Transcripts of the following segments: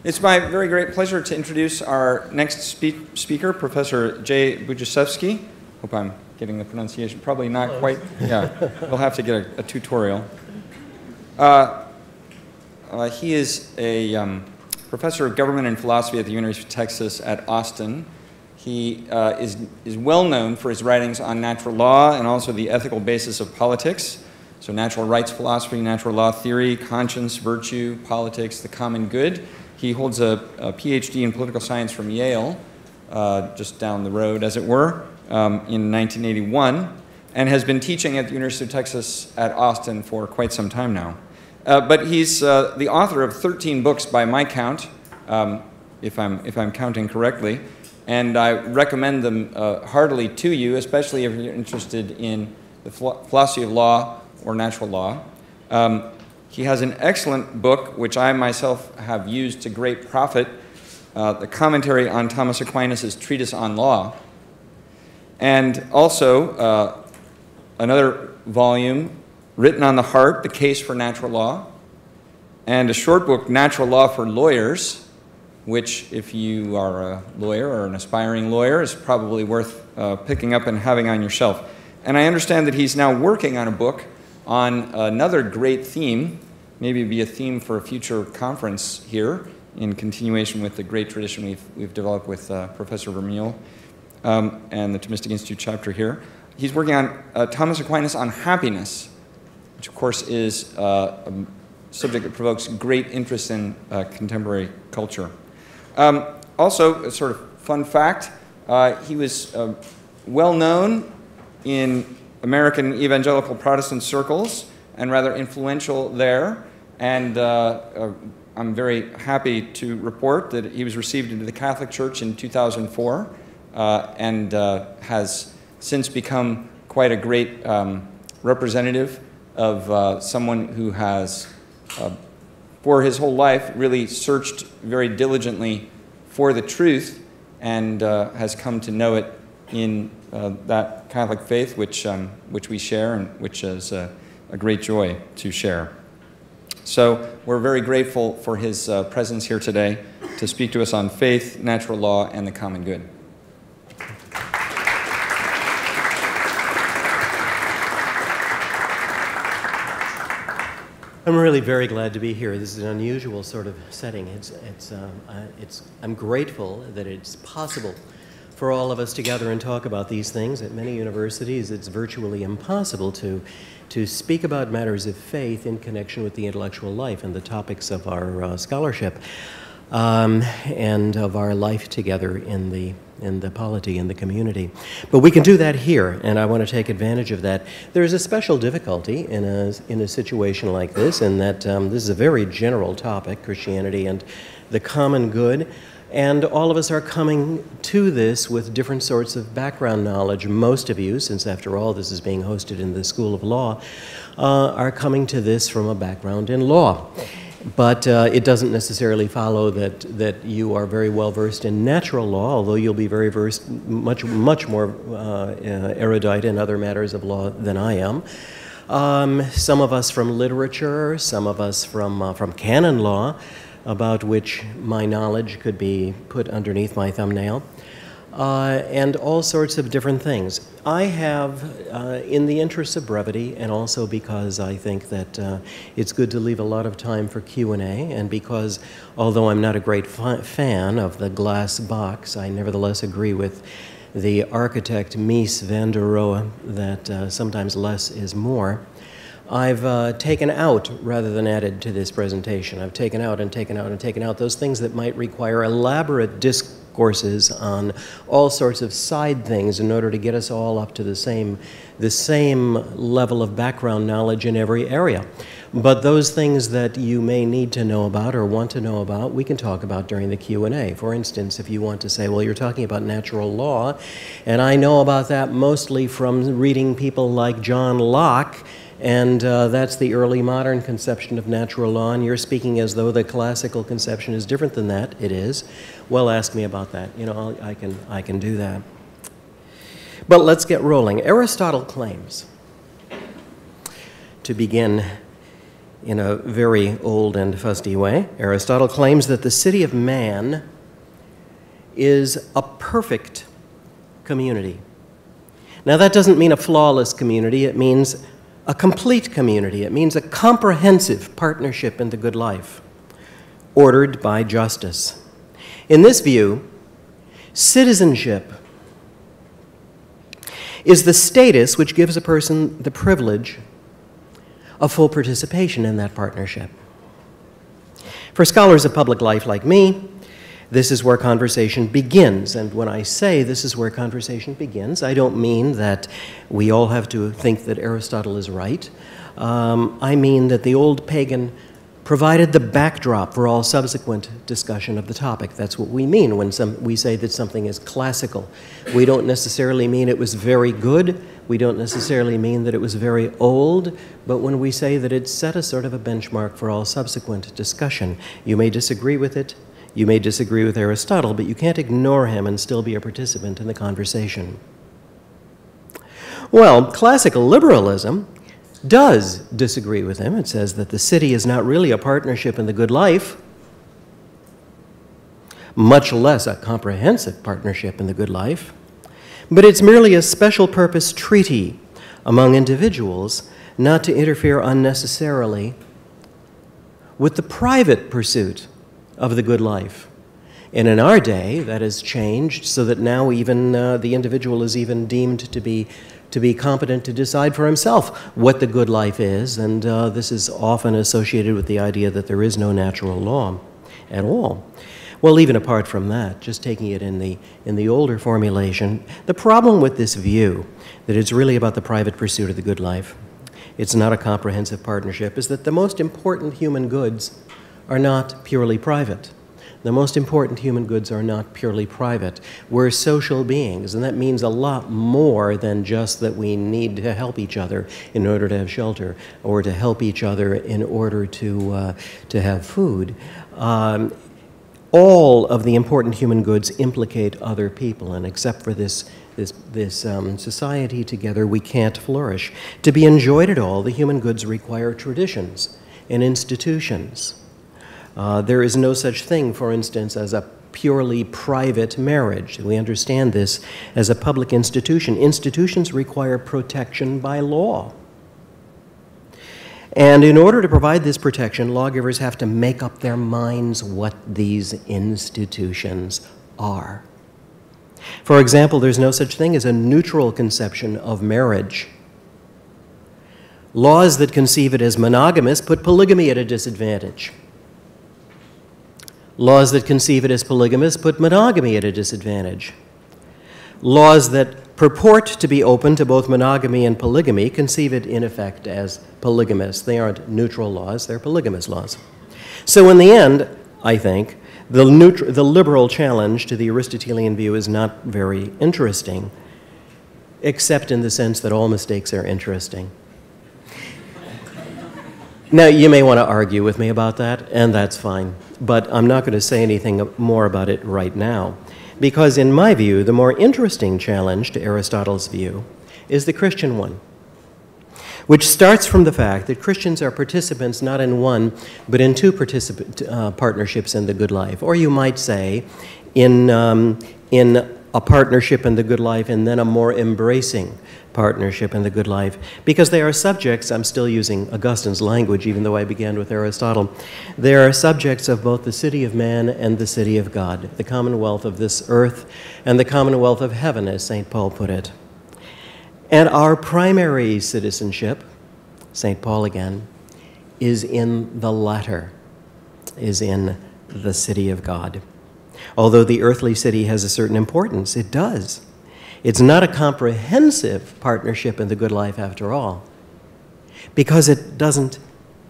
It's my very great pleasure to introduce our next speaker, Professor J.Budziszewski. Hope I'm getting the pronunciation. Probably not quite. Yeah, we'll have to get a tutorial. He is a professor of government and philosophy at the University of Texas at Austin. He is well known for his writings on natural law and also the ethical basis of politics. So natural rights philosophy, natural law theory, conscience, virtue, politics, the common good. He holds a PhD in political science from Yale, just down the road, as it were, in 1981, and has been teaching at the University of Texas at Austin for quite some time now. But he's the author of 13 books by my count, if I'm counting correctly, and I recommend them heartily to you, especially if you're interested in the philosophy of law or natural law. He has an excellent book, which I myself have used to great profit, the commentary on Thomas Aquinas' Treatise on Law, and also another volume, Written on the Heart, The Case for Natural Law, and a short book, Natural Law for Lawyers, which, if you are a lawyer or an aspiring lawyer, is probably worth picking up and having on your shelf. And I understand that he's now working on a book on another great theme, maybe be a theme for a future conference here, in continuation with the great tradition we've developed with Professor Vermeule and the Thomistic Institute chapter here. He's working on Thomas Aquinas on happiness, which of course is a subject that provokes great interest in contemporary culture. Also, a sort of fun fact, he was well known in American evangelical Protestant circles and rather influential there, and I'm very happy to report that he was received into the Catholic Church in 2004 and has since become quite a great representative of someone who has, for his whole life, really searched very diligently for the truth and has come to know it in that Catholic faith which we share and which is a great joy to share. So we're very grateful for his presence here today to speak to us on faith, natural law, and the common good. I'm really very glad to be here. This is an unusual sort of setting. I'm grateful that it's possible for all of us to gather and talk about these things. At many universities, it's virtually impossible to speak about matters of faith in connection with the intellectual life and the topics of our scholarship and of our life together in the polity, in the community. But we can do that here, and I want to take advantage of that. There's a special difficulty in a situation like this, in that this is a very general topic, Christianity and the common good. And all of us are coming to this with different sorts of background knowledge. Most of you, since after all this is being hosted in the School of Law, are coming to this from a background in law. But it doesn't necessarily follow that you are very well versed in natural law, although you'll be very versed, much more erudite in other matters of law than I am. Some of us from literature, some of us from canon law, about which my knowledge could be put underneath my thumbnail, and all sorts of different things. I have, in the interest of brevity, and also because I think that it's good to leave a lot of time for Q&A, and because, although I'm not a great fan of the glass box, I nevertheless agree with the architect Mies van der Rohe that sometimes less is more. I've taken out, rather than added to this presentation, I've taken out and taken out and taken out those things that might require elaborate discourses on all sorts of side things in order to get us all up to the same level of background knowledge in every area. But those things that you may need to know about or want to know about, we can talk about during the Q&A. For instance, if you want to say, well, you're talking about natural law, and I know about that mostly from reading people like John Locke, and that's the early modern conception of natural law, and you're speaking as though the classical conception is different than that. It is. Well, ask me about that. You know, I can do that. But let's get rolling. Aristotle claims, to begin in a very old and fusty way. Aristotle claims that the city of man is a perfect community. Now, that doesn't mean a flawless community. It means a complete community. It means a comprehensive partnership in the good life, ordered by justice. In this view, citizenship is the status which gives a person the privilege of full participation in that partnership. For scholars of public life like me, this is where conversation begins. And when I say this is where conversation begins, I don't mean that we all have to think that Aristotle is right. I mean that the old pagan provided the backdrop for all subsequent discussion of the topic. That's what we mean when we say that something is classical. We don't necessarily mean it was very good. We don't necessarily mean that it was very old. But when we say that it set a sort of a benchmark for all subsequent discussion, you may disagree with it. You may disagree with Aristotle, but you can't ignore him and still be a participant in the conversation. Well, classical liberalism does disagree with him. It says that the city is not really a partnership in the good life, much less a comprehensive partnership in the good life, but it's merely a special purpose treaty among individuals not to interfere unnecessarily with the private pursuit of the good life. And in our day, that has changed so that now even the individual is even deemed to be competent to decide for himself what the good life is, and this is often associated with the idea that there is no natural law at all. Well, even apart from that, just taking it in the older formulation, the problem with this view, that it's really about the private pursuit of the good life, it's not a comprehensive partnership, is that the most important human goods are not purely private. The most important human goods are not purely private. We're social beings, and that means a lot more than just that we need to help each other in order to have shelter, or to help each other in order to have food. All of the important human goods implicate other people, and except for this society together, we can't flourish. To be enjoyed at all, the human goods require traditions and institutions. There is no such thing, for instance, as a purely private marriage. We understand this as a public institution. Institutions require protection by law. And in order to provide this protection, lawgivers have to make up their minds what these institutions are. For example, there's no such thing as a neutral conception of marriage. Laws that conceive it as monogamous put polygamy at a disadvantage. Laws that conceive it as polygamous put monogamy at a disadvantage. Laws that purport to be open to both monogamy and polygamy conceive it, in effect, as polygamous. They aren't neutral laws, they're polygamous laws. So in the end, I think, the liberal challenge to the Aristotelian view is not very interesting, except in the sense that all mistakes are interesting. Now, you may want to argue with me about that, and that's fine. But I'm not going to say anything more about it right now, because in my view, the more interesting challenge to Aristotle's view is the Christian one, which starts from the fact that Christians are participants not in one, but in two partnerships in the good life. Or you might say, in a partnership in the good life and then a more embracing partnership in the good life, because they are subjects, I'm still using Augustine's language even though I began with Aristotle, they are subjects of both the city of man and the city of God, the commonwealth of this earth and the commonwealth of heaven, as St. Paul put it. And our primary citizenship, St. Paul again, is in the latter, is in the city of God. Although the earthly city has a certain importance, it does. It's not a comprehensive partnership in the good life after all, because it doesn't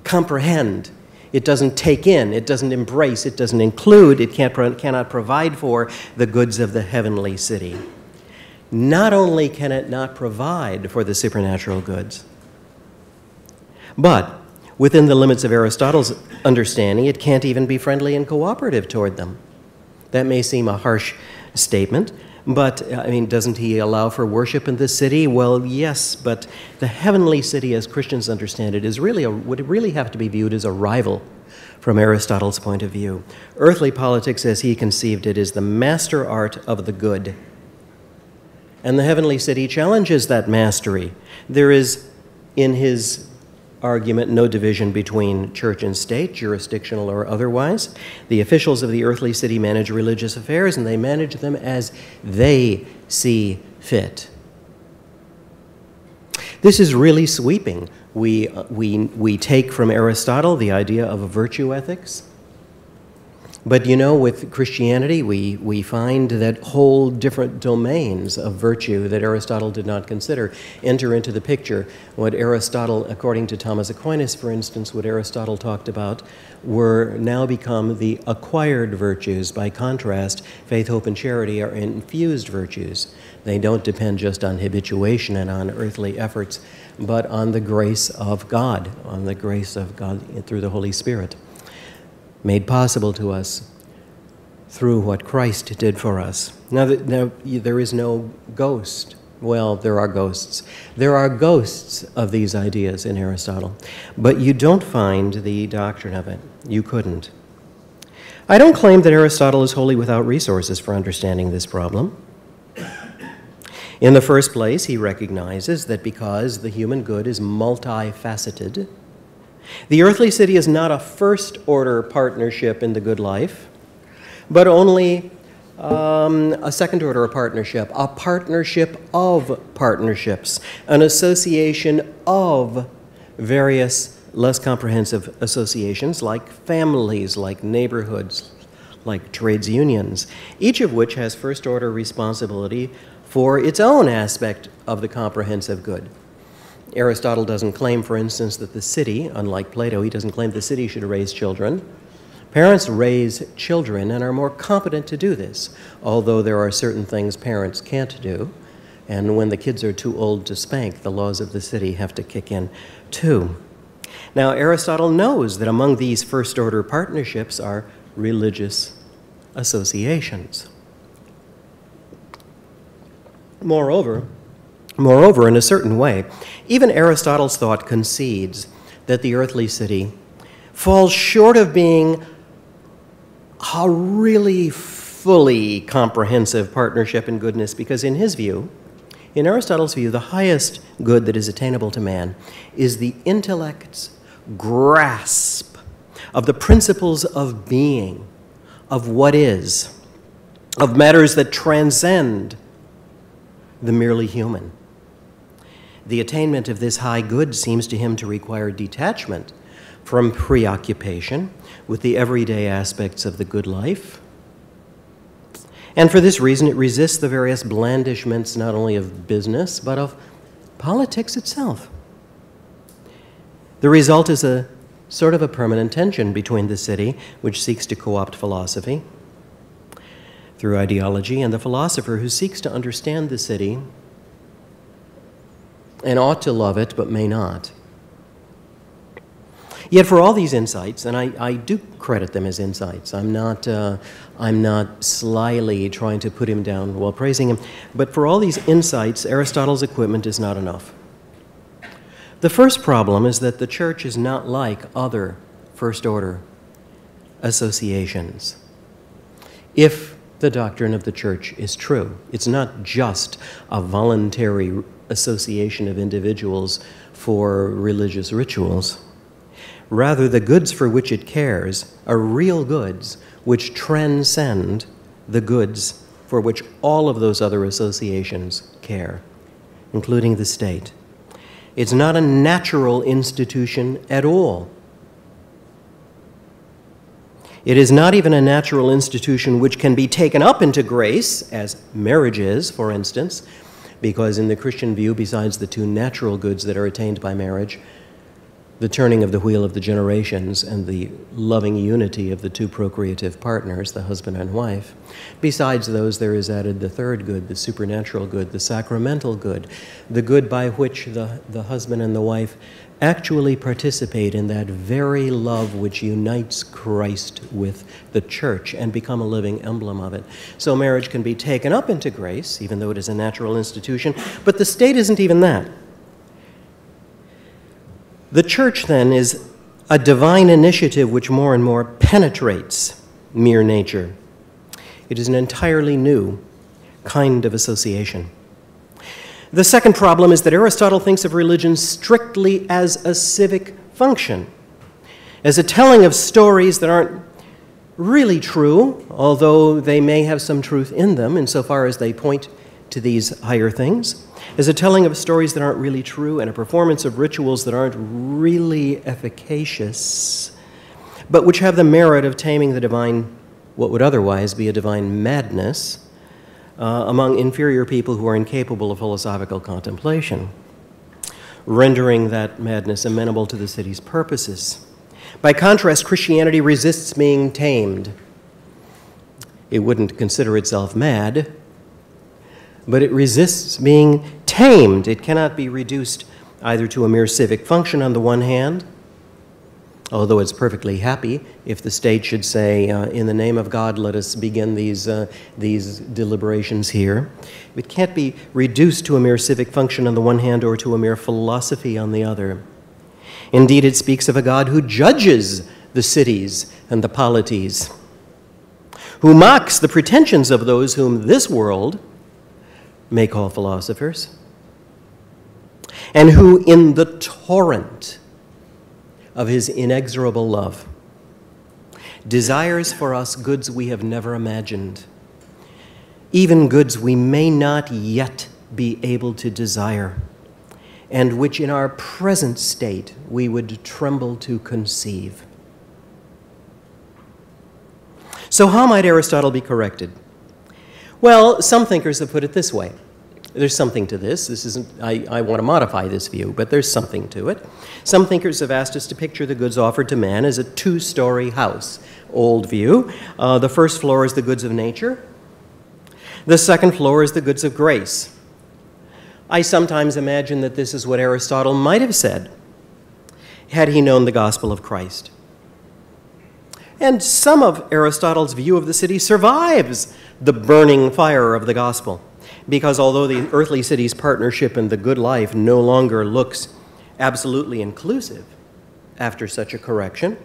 comprehend, it doesn't take in, it doesn't embrace, it doesn't include, it cannot provide for the goods of the heavenly city. Not only can it not provide for the supernatural goods, but within the limits of Aristotle's understanding, it can't even be friendly and cooperative toward them. That may seem a harsh statement, But, I mean, doesn't he allow for worship in this city? Well, yes, but the heavenly city, as Christians understand it, is really would really have to be viewed as a rival from Aristotle's point of view. Earthly politics, as he conceived it, is the master art of the good. And the heavenly city challenges that mastery. There is, in his argument, no division between church and state, jurisdictional or otherwise. The officials of the earthly city manage religious affairs, and they manage them as they see fit. This is really sweeping. We take from Aristotle the idea of a virtue ethics. But you know, with Christianity, we find that whole different domains of virtue that Aristotle did not consider enter into the picture. What Aristotle, according to Thomas Aquinas, for instance, what Aristotle talked about were now become the acquired virtues. By contrast, faith, hope, and charity are infused virtues. They don't depend just on habituation and on earthly efforts, but on the grace of God through the Holy Spirit, made possible to us through what Christ did for us. Now, there is no ghost. Well, there are ghosts. There are ghosts of these ideas in Aristotle, but you don't find the doctrine of it. You couldn't. I don't claim that Aristotle is wholly without resources for understanding this problem. In the first place, he recognizes that because the human good is multifaceted, the earthly city is not a first-order partnership in the good life, but only a second-order partnership, a partnership of partnerships, an association of various less comprehensive associations like families, like neighborhoods, like trades unions, each of which has first-order responsibility for its own aspect of the comprehensive good. Aristotle doesn't claim, for instance, that the city, unlike Plato, he doesn't claim the city should raise children. Parents raise children and are more competent to do this, although there are certain things parents can't do. And when the kids are too old to spank, the laws of the city have to kick in too. Now, Aristotle knows that among these first-order partnerships are religious associations. Moreover, in a certain way, even Aristotle's thought concedes that the earthly city falls short of being a really fully comprehensive partnership in goodness, because in his view, in Aristotle's view, the highest good that is attainable to man is the intellect's grasp of the principles of being, of what is, of matters that transcend the merely human. The attainment of this high good seems to him to require detachment from preoccupation with the everyday aspects of the good life. And for this reason, it resists the various blandishments not only of business, but of politics itself. The result is a sort of a permanent tension between the city, which seeks to co-opt philosophy through ideology, and the philosopher who seeks to understand the city and ought to love it, but may not. Yet for all these insights, and I do credit them as insights, I'm not slyly trying to put him down while praising him, but for all these insights, Aristotle's equipment is not enough. The first problem is that the church is not like other first-order associations. If the doctrine of the church is true, it's not just a voluntary association of individuals for religious rituals. Rather, the goods for which it cares are real goods which transcend the goods for which all of those other associations care, including the state. It's not a natural institution at all. It is not even a natural institution which can be taken up into grace, as marriage is, for instance, because in the Christian view, besides the two natural goods that are attained by marriage, the turning of the wheel of the generations and the loving unity of the two procreative partners, the husband and wife. Besides those, there is added the third good, the supernatural good, the sacramental good, the good by which the husband and the wife actually participate in that very love which unites Christ with the church and become a living emblem of it. So marriage can be taken up into grace, even though it is a natural institution, but the state isn't even that. The church, then, is a divine initiative which more and more penetrates mere nature. It is an entirely new kind of association. The second problem is that Aristotle thinks of religion strictly as a civic function, as a telling of stories that aren't really true, although they may have some truth in them insofar as they point to these higher things, as a telling of stories that aren't really true and a performance of rituals that aren't really efficacious, but which have the merit of taming the divine, what would otherwise be a divine madness, among inferior people who are incapable of philosophical contemplation, rendering that madness amenable to the city's purposes. By contrast, Christianity resists being tamed. It wouldn't consider itself mad, but it resists being tamed. It cannot be reduced either to a mere civic function on the one hand, although it's perfectly happy if the state should say, in the name of God, let us begin these deliberations here. It can't be reduced to a mere civic function on the one hand or to a mere philosophy on the other. Indeed, it speaks of a God who judges the cities and the polities, who mocks the pretensions of those whom this world may call philosophers, and who, in the torrent of his inexorable love, desires for us goods we have never imagined, even goods we may not yet be able to desire, and which in our present state we would tremble to conceive. So how might Aristotle be corrected? Well, some thinkers have put it this way. There's something to this. This isn't, I want to modify this view, but there's something to it. Some thinkers have asked us to picture the goods offered to man as a two-story house. Old view. The first floor is the goods of nature. The second floor is the goods of grace. I sometimes imagine that this is what Aristotle might have said had he known the gospel of Christ. And some of Aristotle's view of the city survives the burning fire of the gospel, because although the earthly city's partnership in the good life no longer looks absolutely inclusive after such a correction,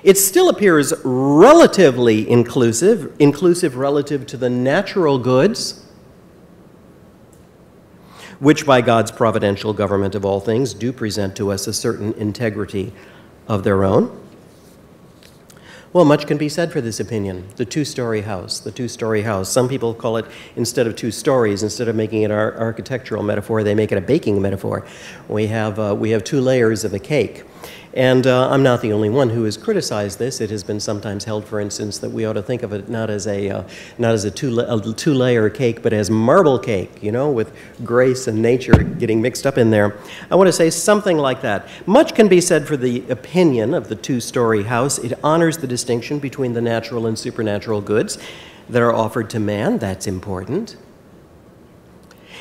it still appears relatively inclusive relative to the natural goods, which by God's providential government of all things do present to us a certain integrity of their own. Well, much can be said for this opinion, the two-story house, the two-story house. Some people call it, instead of two stories, instead of making it our architectural metaphor, they make it a baking metaphor. We have two layers of a cake. And I'm not the only one who has criticized this. It has been sometimes held, for instance, that we ought to think of it not as a two-layer cake, but as marble cake, you know, with grace and nature getting mixed up in there. I want to say something like that. Much can be said for the opinion of the two-story house. It honors the distinction between the natural and supernatural goods that are offered to man. That's important.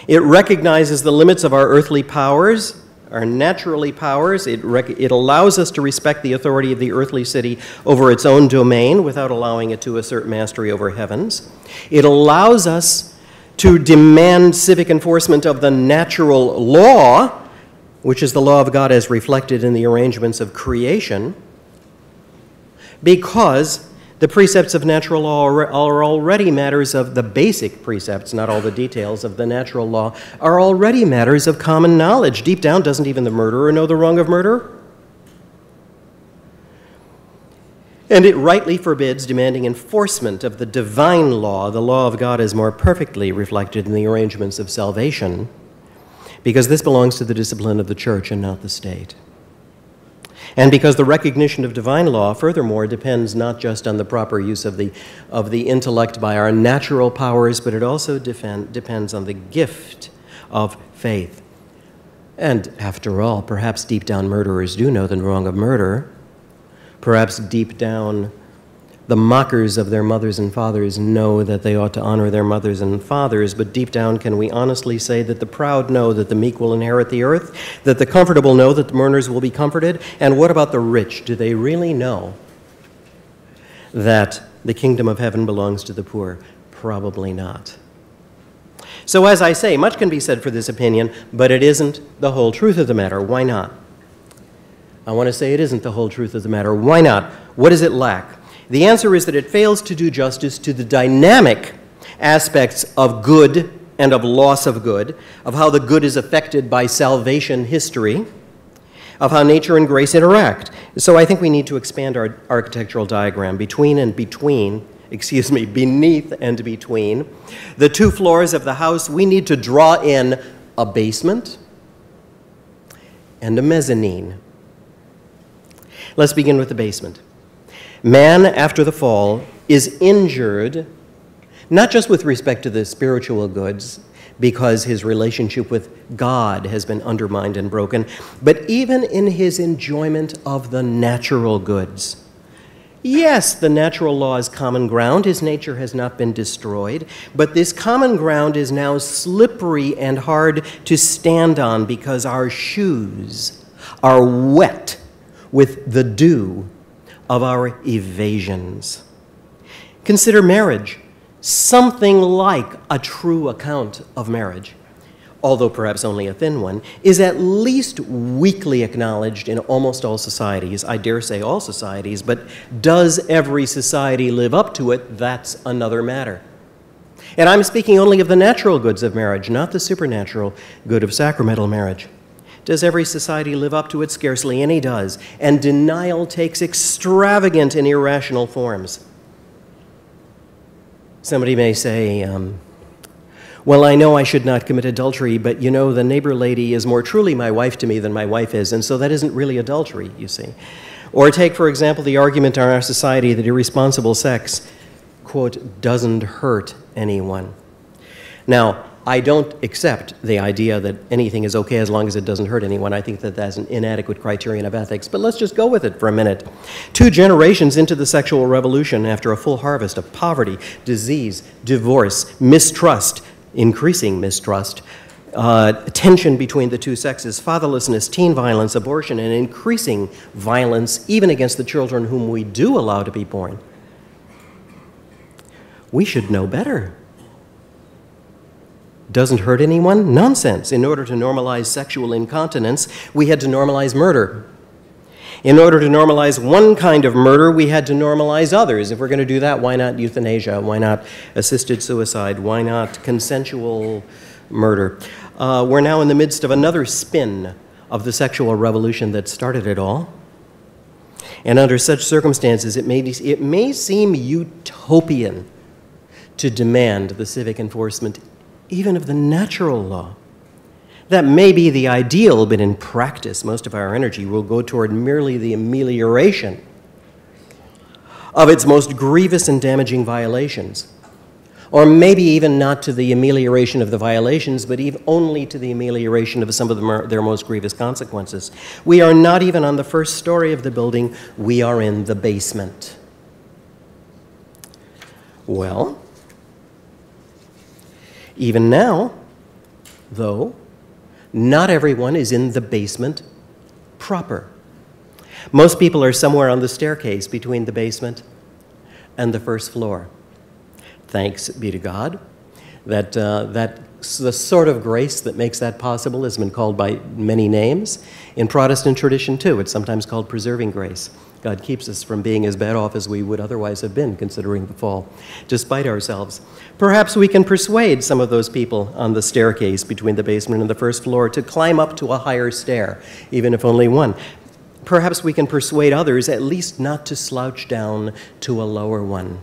It recognizes the limits of our earthly powers, our naturally powers. It allows us to respect the authority of the earthly city over its own domain without allowing it to assert mastery over heavens. It allows us to demand civic enforcement of the natural law, which is the law of God as reflected in the arrangements of creation, because the precepts of natural law are already matters of the basic precepts, not all the details of the natural law, are already matters of common knowledge. Deep down, doesn't even the murderer know the wrong of murder? And it rightly forbids demanding enforcement of the divine law, the law of God as more perfectly reflected in the arrangements of salvation, because this belongs to the discipline of the church and not the state. And because the recognition of divine law, furthermore, depends not just on the proper use of the intellect by our natural powers, but it also depends on the gift of faith. And after all, perhaps deep down murderers do know the wrong of murder. Perhaps deep down the mockers of their mothers and fathers know that they ought to honor their mothers and fathers, but deep down, can we honestly say that the proud know that the meek will inherit the earth, that the comfortable know that the mourners will be comforted? And what about the rich? Do they really know that the kingdom of heaven belongs to the poor? Probably not. So as I say, much can be said for this opinion, but it isn't the whole truth of the matter. Why not? I want to say it isn't the whole truth of the matter. Why not? What does it lack? The answer is that it fails to do justice to the dynamic aspects of good and of loss of good, of how the good is affected by salvation history, of how nature and grace interact. So I think we need to expand our architectural diagram beneath and between the two floors of the house. We need to draw in a basement and a mezzanine. Let's begin with the basement. Man, after the fall, is injured, not just with respect to the spiritual goods, because his relationship with God has been undermined and broken, but even in his enjoyment of the natural goods. Yes, the natural law is common ground. His nature has not been destroyed, but this common ground is now slippery and hard to stand on because our shoes are wet with the dew of our evasions. Consider marriage, something like a true account of marriage, although perhaps only a thin one, is at least weakly acknowledged in almost all societies. I dare say all societies, but does every society live up to it? That's another matter. And I'm speaking only of the natural goods of marriage, not the supernatural good of sacramental marriage. Does every society live up to it? Scarcely any does. And denial takes extravagant and irrational forms. Somebody may say, well, I know I should not commit adultery, but you know, the neighbor lady is more truly my wife to me than my wife is, and so that isn't really adultery, you see. Or take, for example, the argument in our society that irresponsible sex, quote, doesn't hurt anyone. Now, I don't accept the idea that anything is okay as long as it doesn't hurt anyone. I think that that's an inadequate criterion of ethics, but let's just go with it for a minute. 2 generations into the sexual revolution, after a full harvest of poverty, disease, divorce, mistrust, increasing mistrust, tension between the two sexes, fatherlessness, teen violence, abortion, and increasing violence, even against the children whom we do allow to be born, we should know better. Doesn't hurt anyone? Nonsense. In order to normalize sexual incontinence, we had to normalize murder. In order to normalize one kind of murder, we had to normalize others. If we're going to do that, why not euthanasia? Why not assisted suicide? Why not consensual murder? We're now in the midst of another spin of the sexual revolution that started it all. And under such circumstances, it may seem utopian to demand the civic enforcement even of the natural law. That may be the ideal, but in practice, most of our energy will go toward merely the amelioration of its most grievous and damaging violations. Or maybe even not to the amelioration of the violations, but even only to the amelioration of some of their most grievous consequences. We are not even on the first story of the building, we are in the basement. Well, even now, though, not everyone is in the basement proper. Most people are somewhere on the staircase between the basement and the first floor. Thanks be to God that the sort of grace that makes that possible has been called by many names. In Protestant tradition, too, it's sometimes called preserving grace. God keeps us from being as bad off as we would otherwise have been, considering the fall, despite ourselves. Perhaps we can persuade some of those people on the staircase between the basement and the first floor to climb up to a higher stair, even if only one. Perhaps we can persuade others at least not to slouch down to a lower one.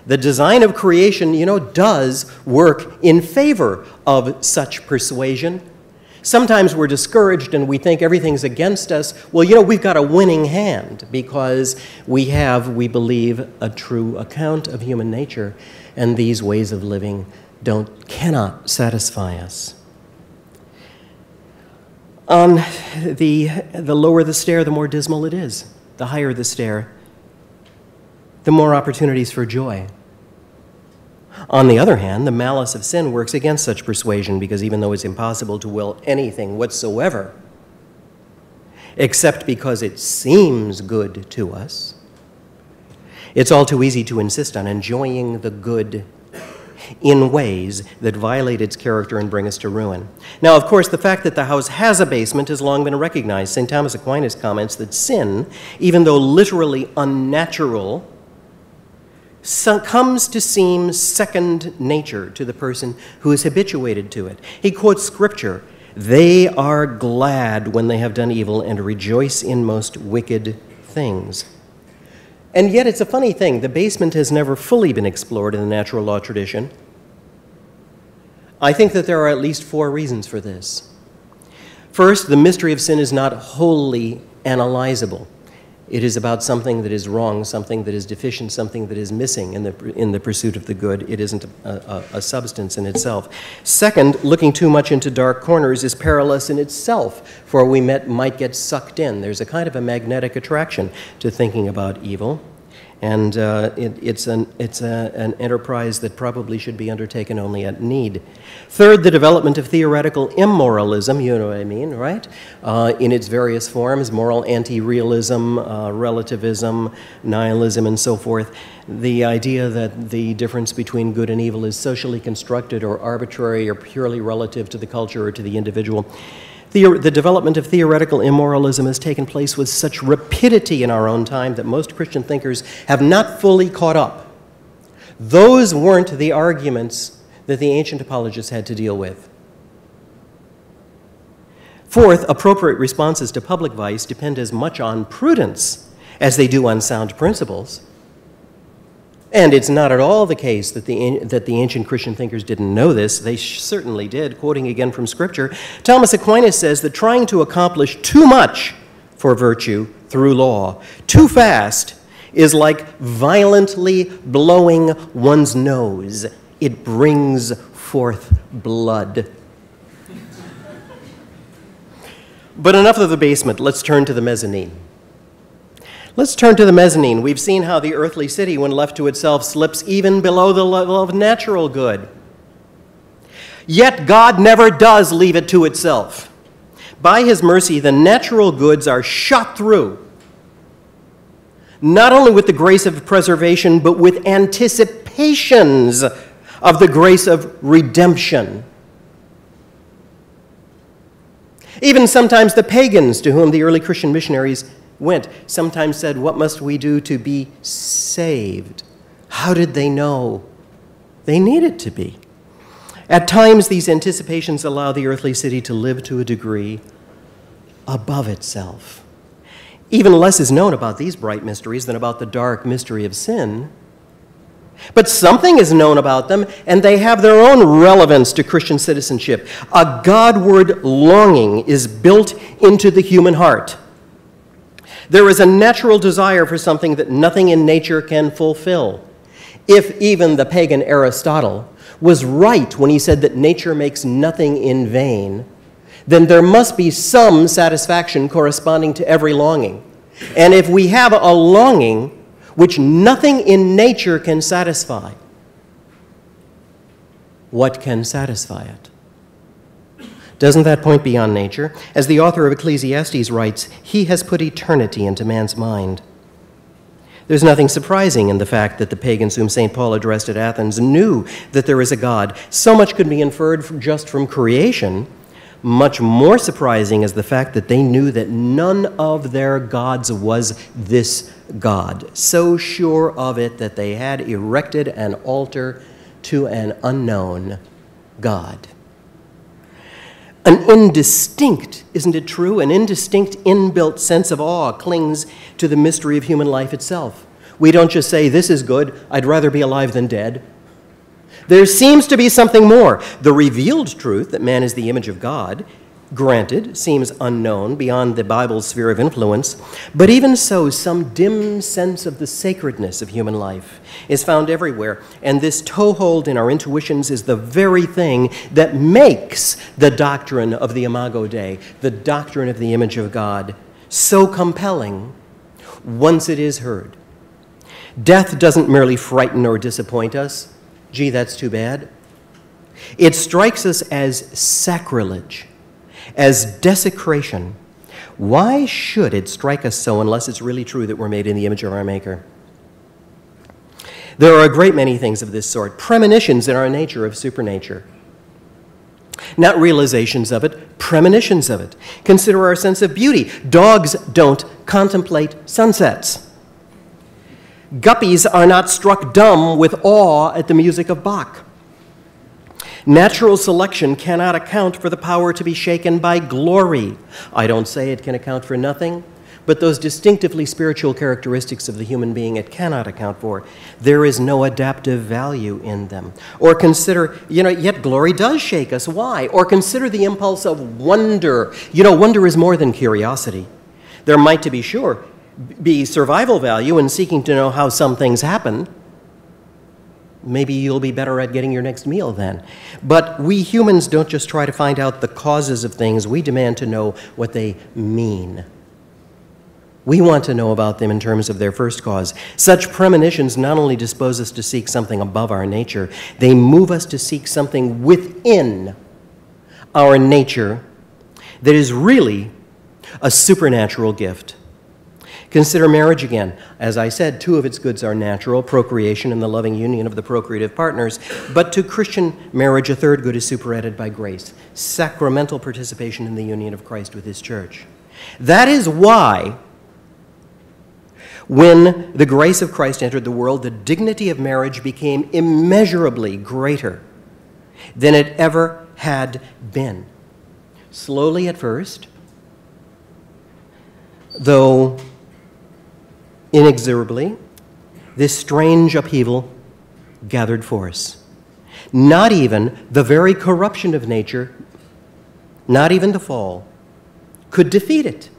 The design of creation, you know, does work in favor of such persuasion. Sometimes we're discouraged and we think everything's against us. Well, you know, we've got a winning hand because we have, we believe, a true account of human nature, and these ways of living cannot satisfy us. On the lower the stair, the more dismal it is. The higher the stair, the more opportunities for joy. On the other hand, the malice of sin works against such persuasion, because even though it's impossible to will anything whatsoever, except because it seems good to us, it's all too easy to insist on enjoying the good in ways that violate its character and bring us to ruin. Now, of course, the fact that the house has a basement has long been recognized. St. Thomas Aquinas comments that sin, even though literally unnatural, comes to seem second nature to the person who is habituated to it. He quotes scripture, "They are glad when they have done evil and rejoice in most wicked things." And yet it's a funny thing. The basement has never fully been explored in the natural law tradition. I think that there are at least 4 reasons for this. First, the mystery of sin is not wholly analyzable. It is about something that is wrong, something that is deficient, something that is missing in the pursuit of the good. It isn't a substance in itself. Second, looking too much into dark corners is perilous in itself, for we might get sucked in. There's a kind of a magnetic attraction to thinking about evil, and it's an enterprise that probably should be undertaken only at need. Third, the development of theoretical immoralism, you know what I mean, right? In its various forms, moral anti-realism, relativism, nihilism, and so forth. The idea that the difference between good and evil is socially constructed or arbitrary or purely relative to the culture or to the individual. The development of theoretical immoralism has taken place with such rapidity in our own time that most Christian thinkers have not fully caught up. Those weren't the arguments that the ancient apologists had to deal with. Fourth, appropriate responses to public vice depend as much on prudence as they do on sound principles. And it's not at all the case that the ancient Christian thinkers didn't know this. They certainly did. Quoting again from Scripture, Thomas Aquinas says that trying to accomplish too much for virtue through law too fast is like violently blowing one's nose. It brings forth blood. But enough of the basement. Let's turn to the mezzanine. Let's turn to the mezzanine. We've seen how the earthly city, when left to itself, slips even below the level of natural good. Yet God never does leave it to itself. By his mercy, the natural goods are shot through, not only with the grace of preservation, but with anticipations of the grace of redemption. Even sometimes the pagans to whom the early Christian missionaries went sometimes said, "What must we do to be saved?" How did they know? They needed to be. At times, these anticipations allow the earthly city to live to a degree above itself. Even less is known about these bright mysteries than about the dark mystery of sin. But something is known about them, and they have their own relevance to Christian citizenship. A Godward longing is built into the human heart. There is a natural desire for something that nothing in nature can fulfill. If even the pagan Aristotle was right when he said that nature makes nothing in vain, then there must be some satisfaction corresponding to every longing. And if we have a longing which nothing in nature can satisfy, what can satisfy it? Doesn't that point beyond nature? As the author of Ecclesiastes writes, he has put eternity into man's mind. There's nothing surprising in the fact that the pagans whom St. Paul addressed at Athens knew that there is a God. So much could be inferred just from creation. Much more surprising is the fact that they knew that none of their gods was this God, so sure of it that they had erected an altar to an unknown God. An indistinct, isn't it true? An indistinct inbuilt sense of awe clings to the mystery of human life itself. We don't just say, "This is good, I'd rather be alive than dead." There seems to be something more. The revealed truth that man is the image of God granted, seems unknown beyond the Bible's sphere of influence, but even so, some dim sense of the sacredness of human life is found everywhere, and this toehold in our intuitions is the very thing that makes the doctrine of the Imago Dei, the doctrine of the image of God, so compelling once it is heard. Death doesn't merely frighten or disappoint us. Gee, that's too bad. It strikes us as sacrilege, as desecration. Why should it strike us so unless it's really true that we're made in the image of our Maker? There are a great many things of this sort, premonitions in our nature of supernature. Not realizations of it, premonitions of it. Consider our sense of beauty. Dogs don't contemplate sunsets. Guppies are not struck dumb with awe at the music of Bach. Natural selection cannot account for the power to be shaken by glory. I don't say it can account for nothing, but those distinctively spiritual characteristics of the human being it cannot account for. There is no adaptive value in them. Or consider, yet glory does shake us. Why? Or consider the impulse of wonder. Wonder is more than curiosity. There might, to be sure, be survival value in seeking to know how some things happen. Maybe you'll be better at getting your next meal then. But we humans don't just try to find out the causes of things. We demand to know what they mean. We want to know about them in terms of their first cause. Such premonitions not only dispose us to seek something above our nature, they move us to seek something within our nature that is really a supernatural gift. Consider marriage again. As I said, two of its goods are natural, procreation and the loving union of the procreative partners. But to Christian marriage, a third good is superadded by grace, sacramental participation in the union of Christ with his church. That is why, when the grace of Christ entered the world, the dignity of marriage became immeasurably greater than it ever had been. Slowly at first, though inexorably, this strange upheaval gathered force. Not even the very corruption of nature, not even the fall, could defeat it.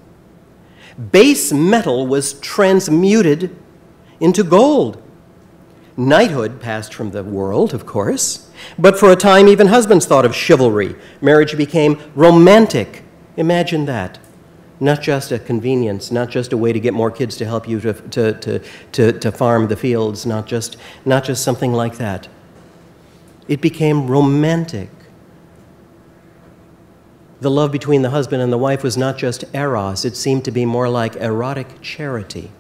Base metal was transmuted into gold. Knighthood passed from the world, of course, but for a time even husbands thought of chivalry. Marriage became romantic. Imagine that. Not just a convenience, not just a way to get more kids to help you to farm the fields, not just something like that. It became romantic. The love between the husband and the wife was not just eros, it seemed to be more like erotic charity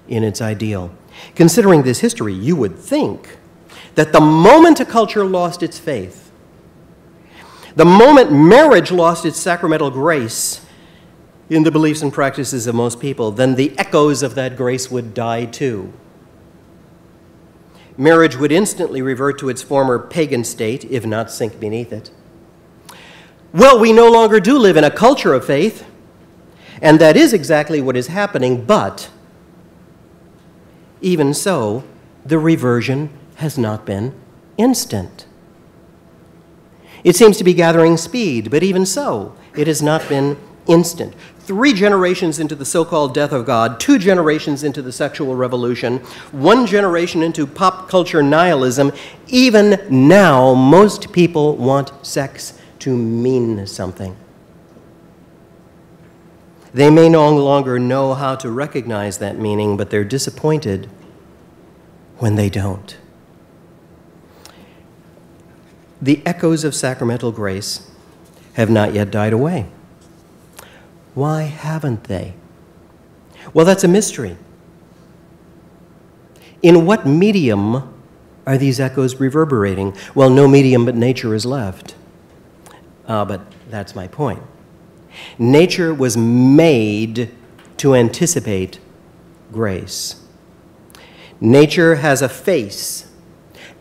in its ideal. Considering this history, you would think that the moment a culture lost its faith, the moment marriage lost its sacramental grace in the beliefs and practices of most people, then the echoes of that grace would die too. Marriage would instantly revert to its former pagan state, if not sink beneath it. Well, we no longer do live in a culture of faith, and that is exactly what is happening, but even so, the reversion has not been instant. It seems to be gathering speed, but even so, it has not been instant. 3 generations into the so-called death of God, 2 generations into the sexual revolution, 1 generation into pop culture nihilism, even now, most people want sex to mean something. They may no longer know how to recognize that meaning, but they're disappointed when they don't. The echoes of sacramental grace have not yet died away. Why haven't they? Well, that's a mystery. In what medium are these echoes reverberating? Well, no medium but nature is left. But that's my point. Nature was made to anticipate grace. Nature has a face,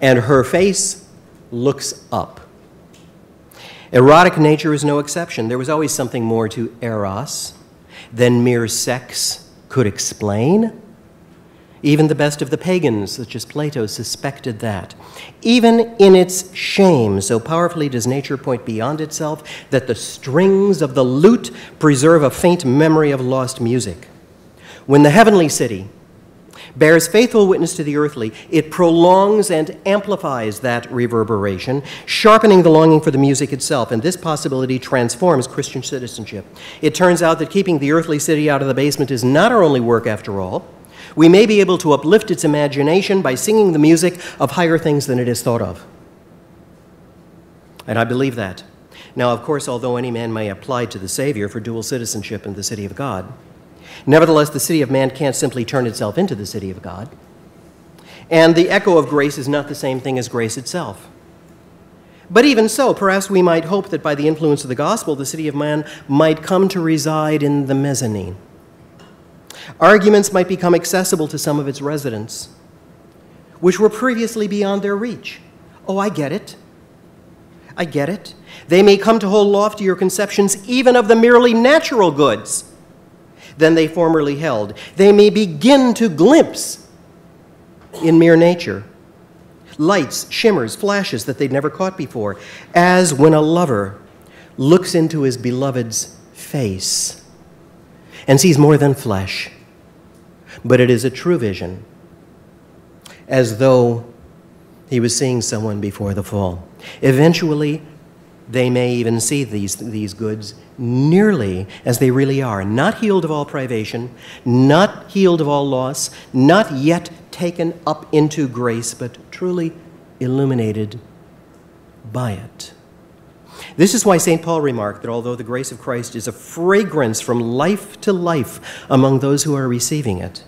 and her face looks up. Erotic nature is no exception. There was always something more to eros than mere sex could explain. Even the best of the pagans, such as Plato, suspected that. Even in its shame, so powerfully does nature point beyond itself that the strings of the lute preserve a faint memory of lost music. When the heavenly city bears faithful witness to the earthly, it prolongs and amplifies that reverberation, sharpening the longing for the music itself, and this possibility transforms Christian citizenship. It turns out that keeping the earthly city out of the basement is not our only work after all. We may be able to uplift its imagination by singing the music of higher things than it is thought of. And I believe that. Now, of course, although any man may apply to the Savior for dual citizenship in the city of God, nevertheless, the city of man can't simply turn itself into the city of God. And the echo of grace is not the same thing as grace itself. But even so, perhaps we might hope that by the influence of the gospel, the city of man might come to reside in the mezzanine. Arguments might become accessible to some of its residents, which were previously beyond their reach. Oh, I get it. I get it. They may come to hold loftier conceptions even of the merely natural goods than they formerly held. They may begin to glimpse in mere nature lights, shimmers, flashes that they'd never caught before, as when a lover looks into his beloved's face and sees more than flesh, but it is a true vision, as though he was seeing someone before the fall. Eventually, they may even see these goods nearly as they really are, not healed of all privation, not healed of all loss, not yet taken up into grace, but truly illuminated by it. This is why St. Paul remarked that although the grace of Christ is a fragrance from life to life among those who are receiving it,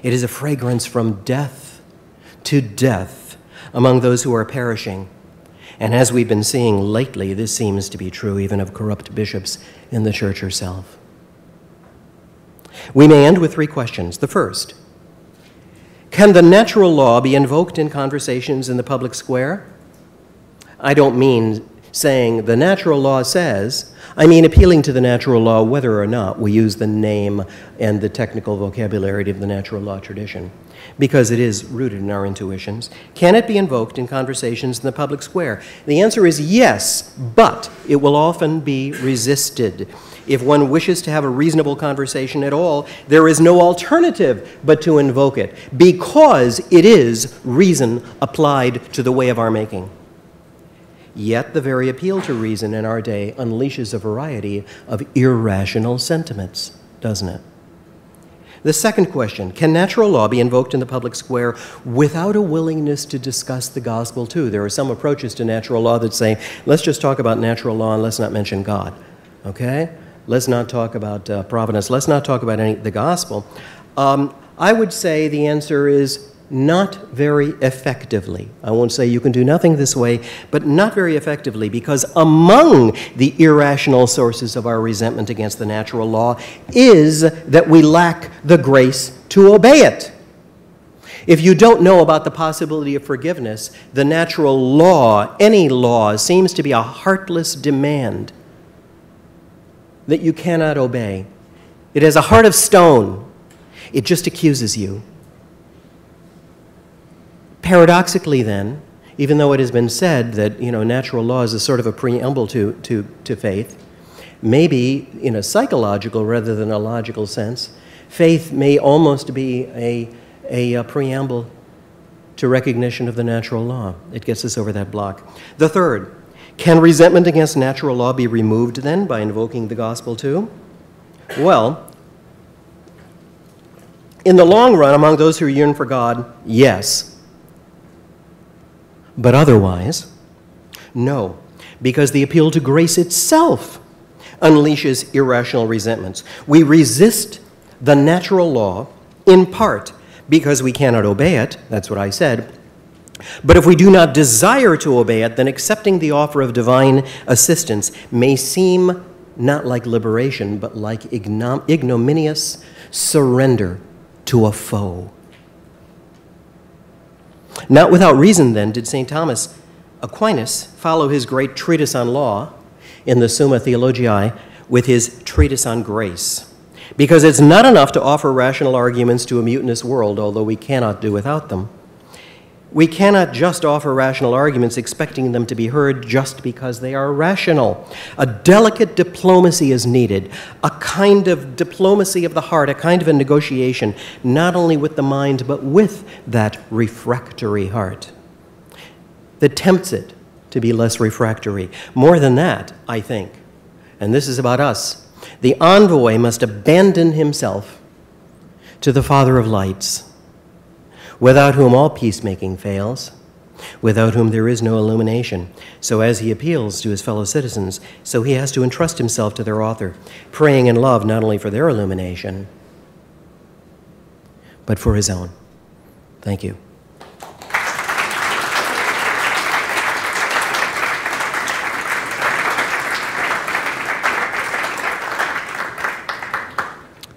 it is a fragrance from death to death among those who are perishing. And as we've been seeing lately, this seems to be true even of corrupt bishops in the church herself. We may end with three questions. The first, can the natural law be invoked in conversations in the public square? I don't mean saying the natural law says, I mean appealing to the natural law whether or not we use the name and the technical vocabulary of the natural law tradition, because it is rooted in our intuitions. Can it be invoked in conversations in the public square? The answer is yes, but it will often be resisted. If one wishes to have a reasonable conversation at all, there is no alternative but to invoke it, because it is reason applied to the way of our making. Yet the very appeal to reason in our day unleashes a variety of irrational sentiments, doesn't it? The second question, can natural law be invoked in the public square without a willingness to discuss the gospel too? There are some approaches to natural law that say, let's just talk about natural law and let's not mention God, okay? Let's not talk about providence. Let's not talk about the gospel. I would say the answer is not very effectively. I won't say you can do nothing this way, but not very effectively, because among the irrational sources of our resentment against the natural law is that we lack the grace to obey it. If you don't know about the possibility of forgiveness, the natural law, any law, seems to be a heartless demand that you cannot obey. It has a heart of stone. It just accuses you. Paradoxically, then, even though it has been said that natural law is a sort of a preamble to faith, maybe in a psychological rather than a logical sense, faith may almost be a preamble to recognition of the natural law. It gets us over that block. The third, can resentment against natural law be removed then by invoking the gospel too? Well, in the long run, among those who yearn for God, yes. But otherwise, no, because the appeal to grace itself unleashes irrational resentments. We resist the natural law in part because we cannot obey it, that's what I said, but if we do not desire to obey it, then accepting the offer of divine assistance may seem not like liberation, but like ignominious surrender to a foe. Not without reason, then, did St. Thomas Aquinas follow his great treatise on law in the Summa Theologiae with his treatise on grace. Because it's not enough to offer rational arguments to a mutinous world, although we cannot do without them. We cannot just offer rational arguments expecting them to be heard just because they are rational. A delicate diplomacy is needed, a kind of diplomacy of the heart, a kind of a negotiation, not only with the mind, but with that refractory heart that tempts it to be less refractory. More than that, I think, and this is about us, the envoy must abandon himself to the Father of lights, without whom all peacemaking fails, without whom there is no illumination. So as he appeals to his fellow citizens, so he has to entrust himself to their author, praying in love not only for their illumination, but for his own. Thank you.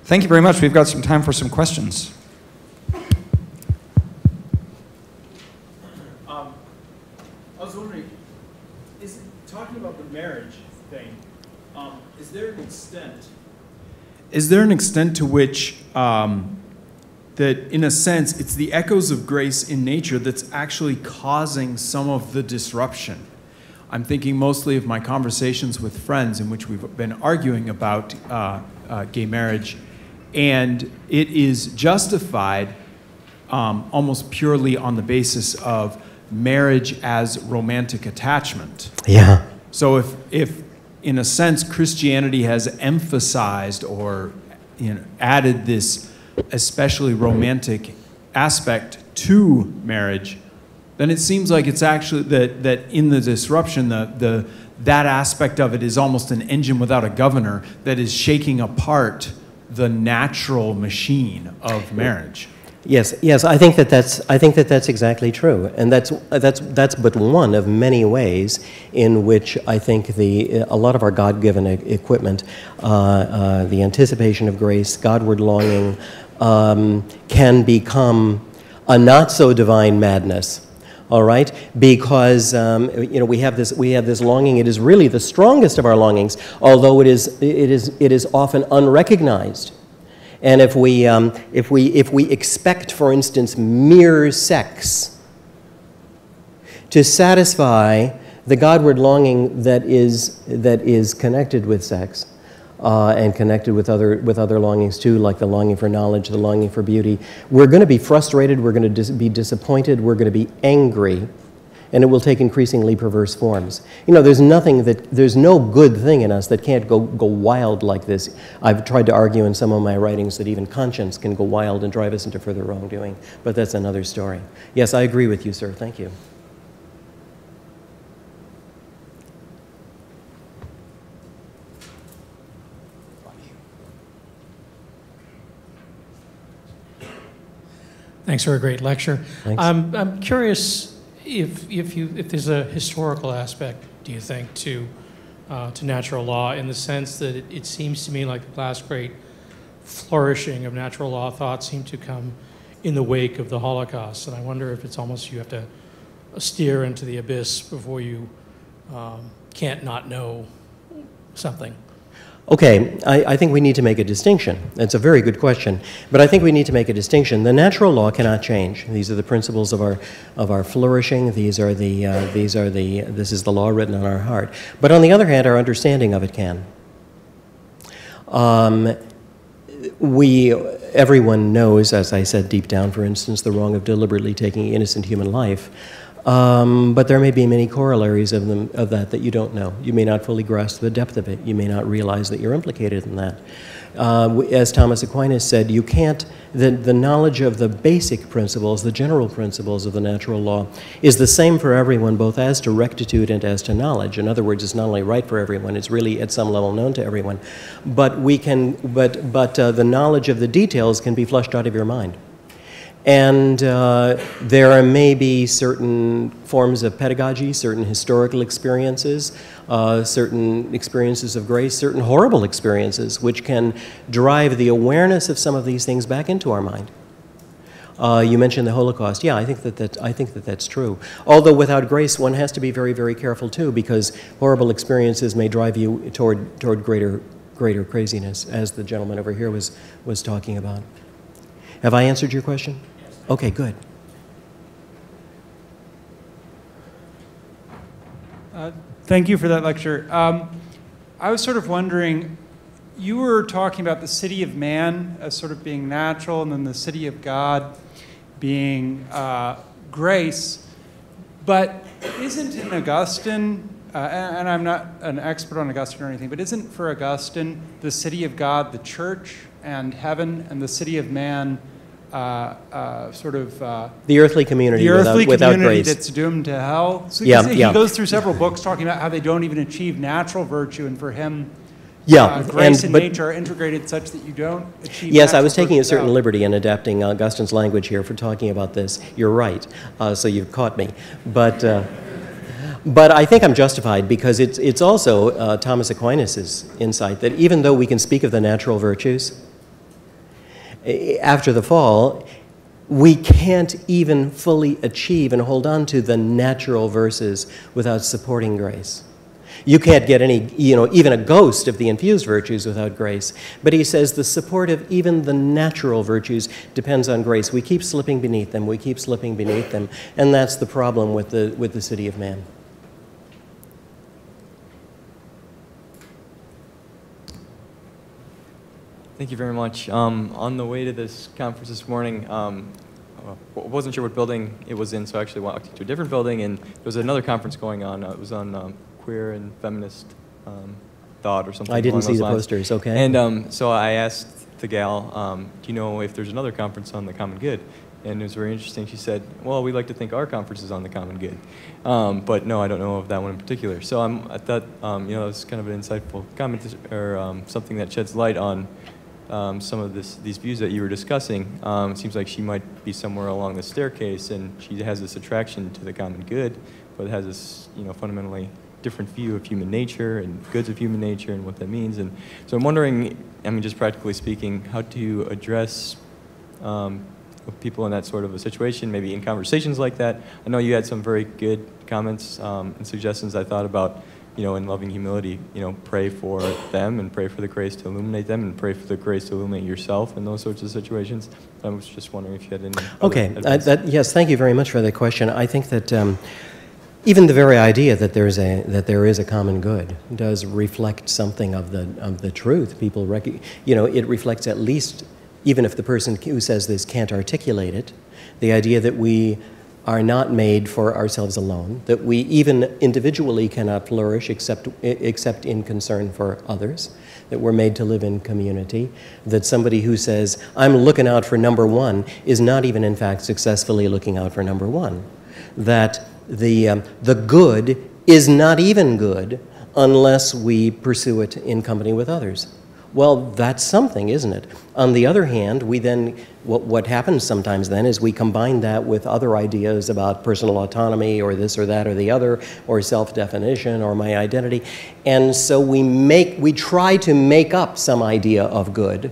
Thank you very much. We've got some time for some questions. I was wondering, talking about the marriage thing, is there an extent to which that, in a sense, it's the echoes of grace in nature that's actually causing some of the disruption? I'm thinking mostly of my conversations with friends in which we've been arguing about gay marriage, and it is justified almost purely on the basis of marriage as romantic attachment. Yeah. So if in a sense Christianity has emphasized or added this especially romantic aspect to marriage, then it seems like it's actually that in the disruption that aspect of it is almost an engine without a governor that is shaking apart the natural machine of marriage. Yes, I think that's exactly true, and that's but one of many ways in which I think a lot of our God-given equipment, the anticipation of grace, Godward longing, can become a not so divine madness. All right, because we have this longing. It is really the strongest of our longings, although it is often unrecognized. And if we expect, for instance, mere sex to satisfy the Godward longing that is connected with sex, and connected with other longings too, like the longing for knowledge, the longing for beauty, we're going to be frustrated, we're going to be disappointed, we're going to be angry, and it will take increasingly perverse forms. There's no good thing in us that can't go wild like this. I've tried to argue in some of my writings that even conscience can go wild and drive us into further wrongdoing, but that's another story. Yes, I agree with you, sir. Thank you. Thanks for a great lecture. Thanks. I'm curious if there's a historical aspect, do you think, to natural law, in the sense that it seems to me like the last great flourishing of natural law thought seemed to come in the wake of the Holocaust, and I wonder if it's almost you have to steer into the abyss before you can't not know something. Okay, I think we need to make a distinction. That's a very good question, but I think we need to make a distinction. The natural law cannot change. These are the principles of our flourishing. This is the law written on our heart. But on the other hand, our understanding of it can. Everyone knows, as I said deep down, for instance, the wrong of deliberately taking innocent human life. But there may be many corollaries of that you don't know. You may not fully grasp the depth of it. You may not realize that you're implicated in that. As Thomas Aquinas said, you can't, the knowledge of the basic principles, the general principles of the natural law, is the same for everyone, both as to rectitude and as to knowledge. In other words, it's not only right for everyone, it's really at some level known to everyone. But the knowledge of the details can be flushed out of your mind. And there may be certain forms of pedagogy, certain historical experiences, certain experiences of grace, certain horrible experiences, which can drive the awareness of some of these things back into our mind. You mentioned the Holocaust. Yeah, I think that that's true. Although without grace, one has to be very, very careful too, because horrible experiences may drive you toward greater greater craziness, as the gentleman over here was talking about. Have I answered your question? Yes. Okay, good. Thank you for that lecture. I was sort of wondering, you were talking about the city of man as sort of being natural, and then the city of God being grace. But isn't in Augustine, and I'm not an expert on Augustine or anything, but isn't for Augustine the city of God the church and heaven, and the city of man the earthly community, the earthly without community grace. That's doomed to hell? So Yeah, he goes through several books talking about how they don't even achieve natural virtue, and for him, grace and nature are integrated such that you don't achieve. Yes, I was taking a virtue certain without. liberty in adapting Augustine's language here for talking about this. You're right, so you've caught me. But I think I'm justified, because it's also Thomas Aquinas' insight that even though we can speak of the natural virtues, after the fall, we can't even fully achieve and hold on to the natural verses without supporting grace. You can't get any, even a ghost of the infused virtues without grace. But he says the support of even the natural virtues depends on grace. We keep slipping beneath them. We keep slipping beneath them. And that's the problem with the city of man. Thank you very much. On the way to this conference this morning, wasn't sure what building it was in, so I actually walked to a different building, and there was another conference going on. It was on queer and feminist thought or something. I didn't see the lines. posters, okay. And so I asked the gal, do you know if there's another conference on the common good? And it was very interesting. She said, well, we like to think our conference is on the common good. But no, I don't know of that one in particular. So I thought, it was kind of an insightful comment, or something that sheds light on some of these views that you were discussing. It seems like she might be somewhere along the staircase, and she has this attraction to the common good, but has this, fundamentally different view of human nature and goods of human nature and what that means. And so I'm wondering, just practically speaking, how to address people in that sort of a situation, maybe in conversations like that. I know you had some very good comments and suggestions, I thought, about in loving humility, pray for them and pray for the grace to illuminate them and pray for the grace to illuminate yourself in those sorts of situations. I was just wondering if you had any Okay, yes, thank you very much for that question. I think that even the very idea that there is a common good does reflect something of the truth. People it reflects, at least, even if the person who says this can't articulate it, the idea that we are not made for ourselves alone, that we even individually cannot flourish except in concern for others, that we're made to live in community, that somebody who says, I'm looking out for number one, is not even in fact successfully looking out for number one, that the good is not even good unless we pursue it in company with others. Well, that's something, isn't it? On the other hand, we then, what happens sometimes then is we combine that with other ideas about personal autonomy or this or that or the other, or self-definition or my identity. And so we try to make up some idea of good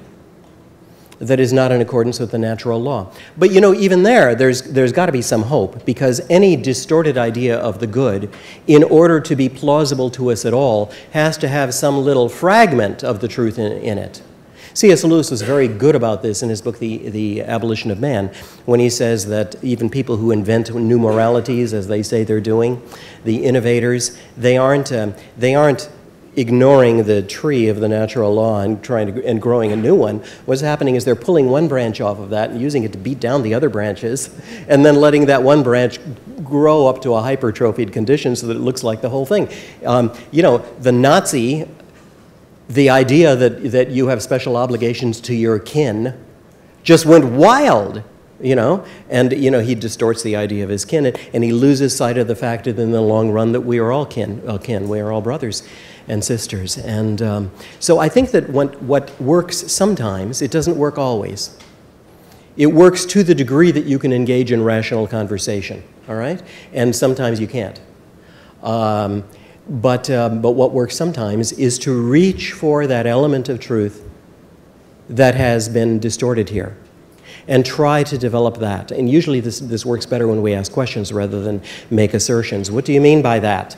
that is not in accordance with the natural law. But even there's got to be some hope, because any distorted idea of the good, in order to be plausible to us at all, has to have some little fragment of the truth in it. C.S. Lewis was very good about this in his book, The Abolition of Man, when he says that even people who invent new moralities, as they say they're doing, the innovators, they aren't ignoring the tree of the natural law and growing a new one. What's happening is they're pulling one branch off of that and using it to beat down the other branches, and then letting that one branch grow up to a hypertrophied condition so that it looks like the whole thing. The Nazi, the idea that you have special obligations to your kin just went wild. And he distorts the idea of his kin, and he loses sight of the fact that in the long run that we are all kin, we are all brothers and sisters. And so I think that what works sometimes, it doesn't work always. It works to the degree that you can engage in rational conversation, all right? And sometimes you can't. But what works sometimes is to reach for that element of truth that has been distorted here, and try to develop that. And usually this works better when we ask questions rather than make assertions. What do you mean by that?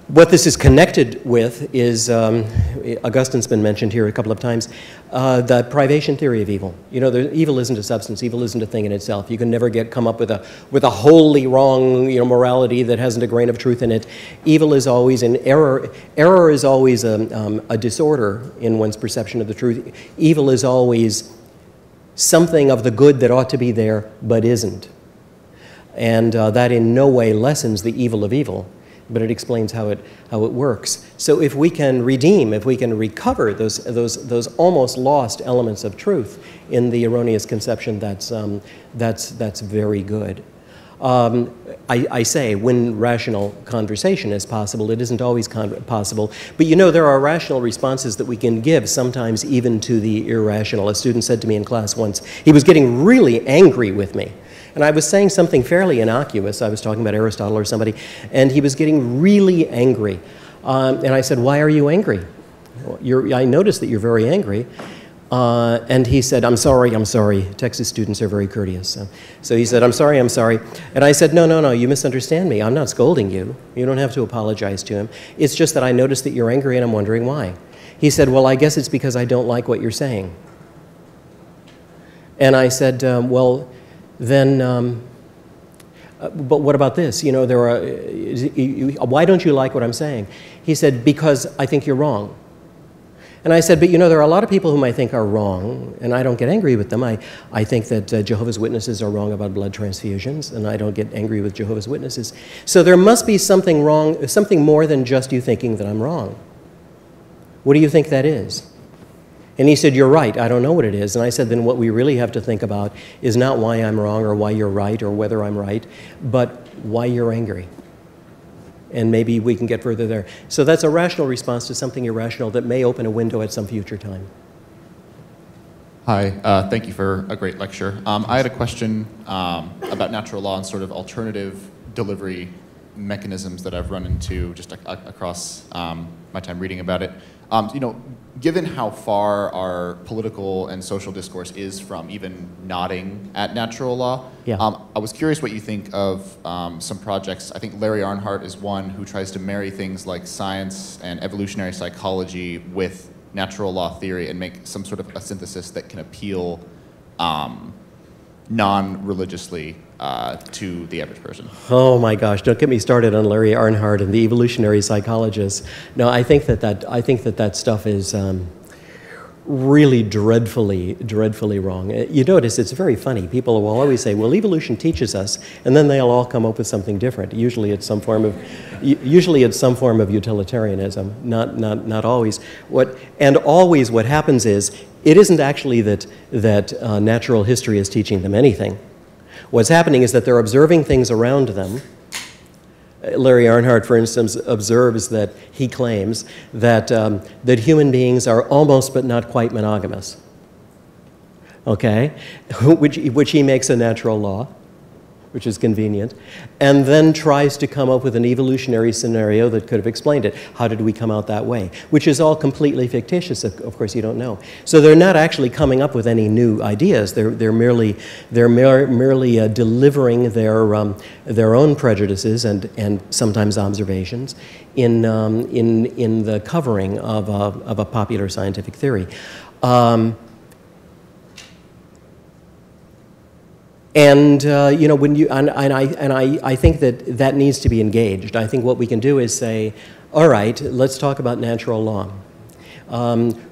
What this is connected with is, Augustine's been mentioned here a couple of times, the privation theory of evil. You know, evil isn't a substance. Evil isn't a thing in itself. You can never come up with a wholly wrong, you know, morality that hasn't a grain of truth in it. Evil is always an error. Error is always a disorder in one's perception of the truth. Evil is always something of the good that ought to be there but isn't. And that in no way lessens the evil of evil, but it explains how it works. So if we can redeem, if we can recover those almost lost elements of truth in the erroneous conception, that's very good. I say when rational conversation is possible, it isn't always possible, but you know there are rational responses that we can give sometimes even to the irrational. A student said to me in class once, he was getting really angry with me. And I was saying something fairly innocuous. I was talking about Aristotle or somebody, and he was getting really angry. And I said, "Why are you angry? I noticed that you're very angry." And he said, I'm sorry. Texas students are very courteous. So he said, I'm sorry. And I said, no, you misunderstand me. I'm not scolding you. You don't have to apologize to him. It's just that I noticed that you're angry and I'm wondering why. He said, well, I guess it's because I don't like what you're saying. And I said, well, then, but what about this? You know, why don't you like what I'm saying? He said, because I think you're wrong. And I said, but you know, there are a lot of people whom I think are wrong, and I don't get angry with them. I think that Jehovah's Witnesses are wrong about blood transfusions, and I don't get angry with Jehovah's Witnesses. So there must be something wrong, something more than just you thinking that I'm wrong. What do you think that is? And he said, you're right, I don't know what it is. And I said, then what we really have to think about is not why I'm wrong or why you're right or whether I'm right, but why you're angry. And maybe we can get further there. So that's a rational response to something irrational that may open a window at some future time. Hi, thank you for a great lecture. I had a question about natural law and sort of alternative delivery mechanisms that I've run into just across my time reading about it. You know, given how far our political and social discourse is from even nodding at natural law, yeah. I was curious what you think of some projects. I think Larry Arnhart is one who tries to marry things like science and evolutionary psychology with natural law theory and make some sort of a synthesis that can appeal non-religiously to the average person. Oh my gosh, don't get me started on Larry Arnhart and the evolutionary psychologists. No, I think that stuff is really dreadfully wrong. You notice it's very funny. People will always say, well, evolution teaches us, and then they'll all come up with something different. Usually it's some form of utilitarianism, not always. Always what happens is, it isn't actually that natural history is teaching them anything. What's happening is that they're observing things around them. Larry Arnhart, for instance, observes that he claims that human beings are almost but not quite monogamous. Okay, which he makes a natural law, which is convenient, and then tries to come up with an evolutionary scenario that could have explained it. How did we come out that way? Which is all completely fictitious. Of course, you don't know. So they're not actually coming up with any new ideas. They're merely delivering their own prejudices and sometimes observations in the covering of a popular scientific theory. You know, when you I think that needs to be engaged. I think what we can do is say, all right, let's talk about natural law.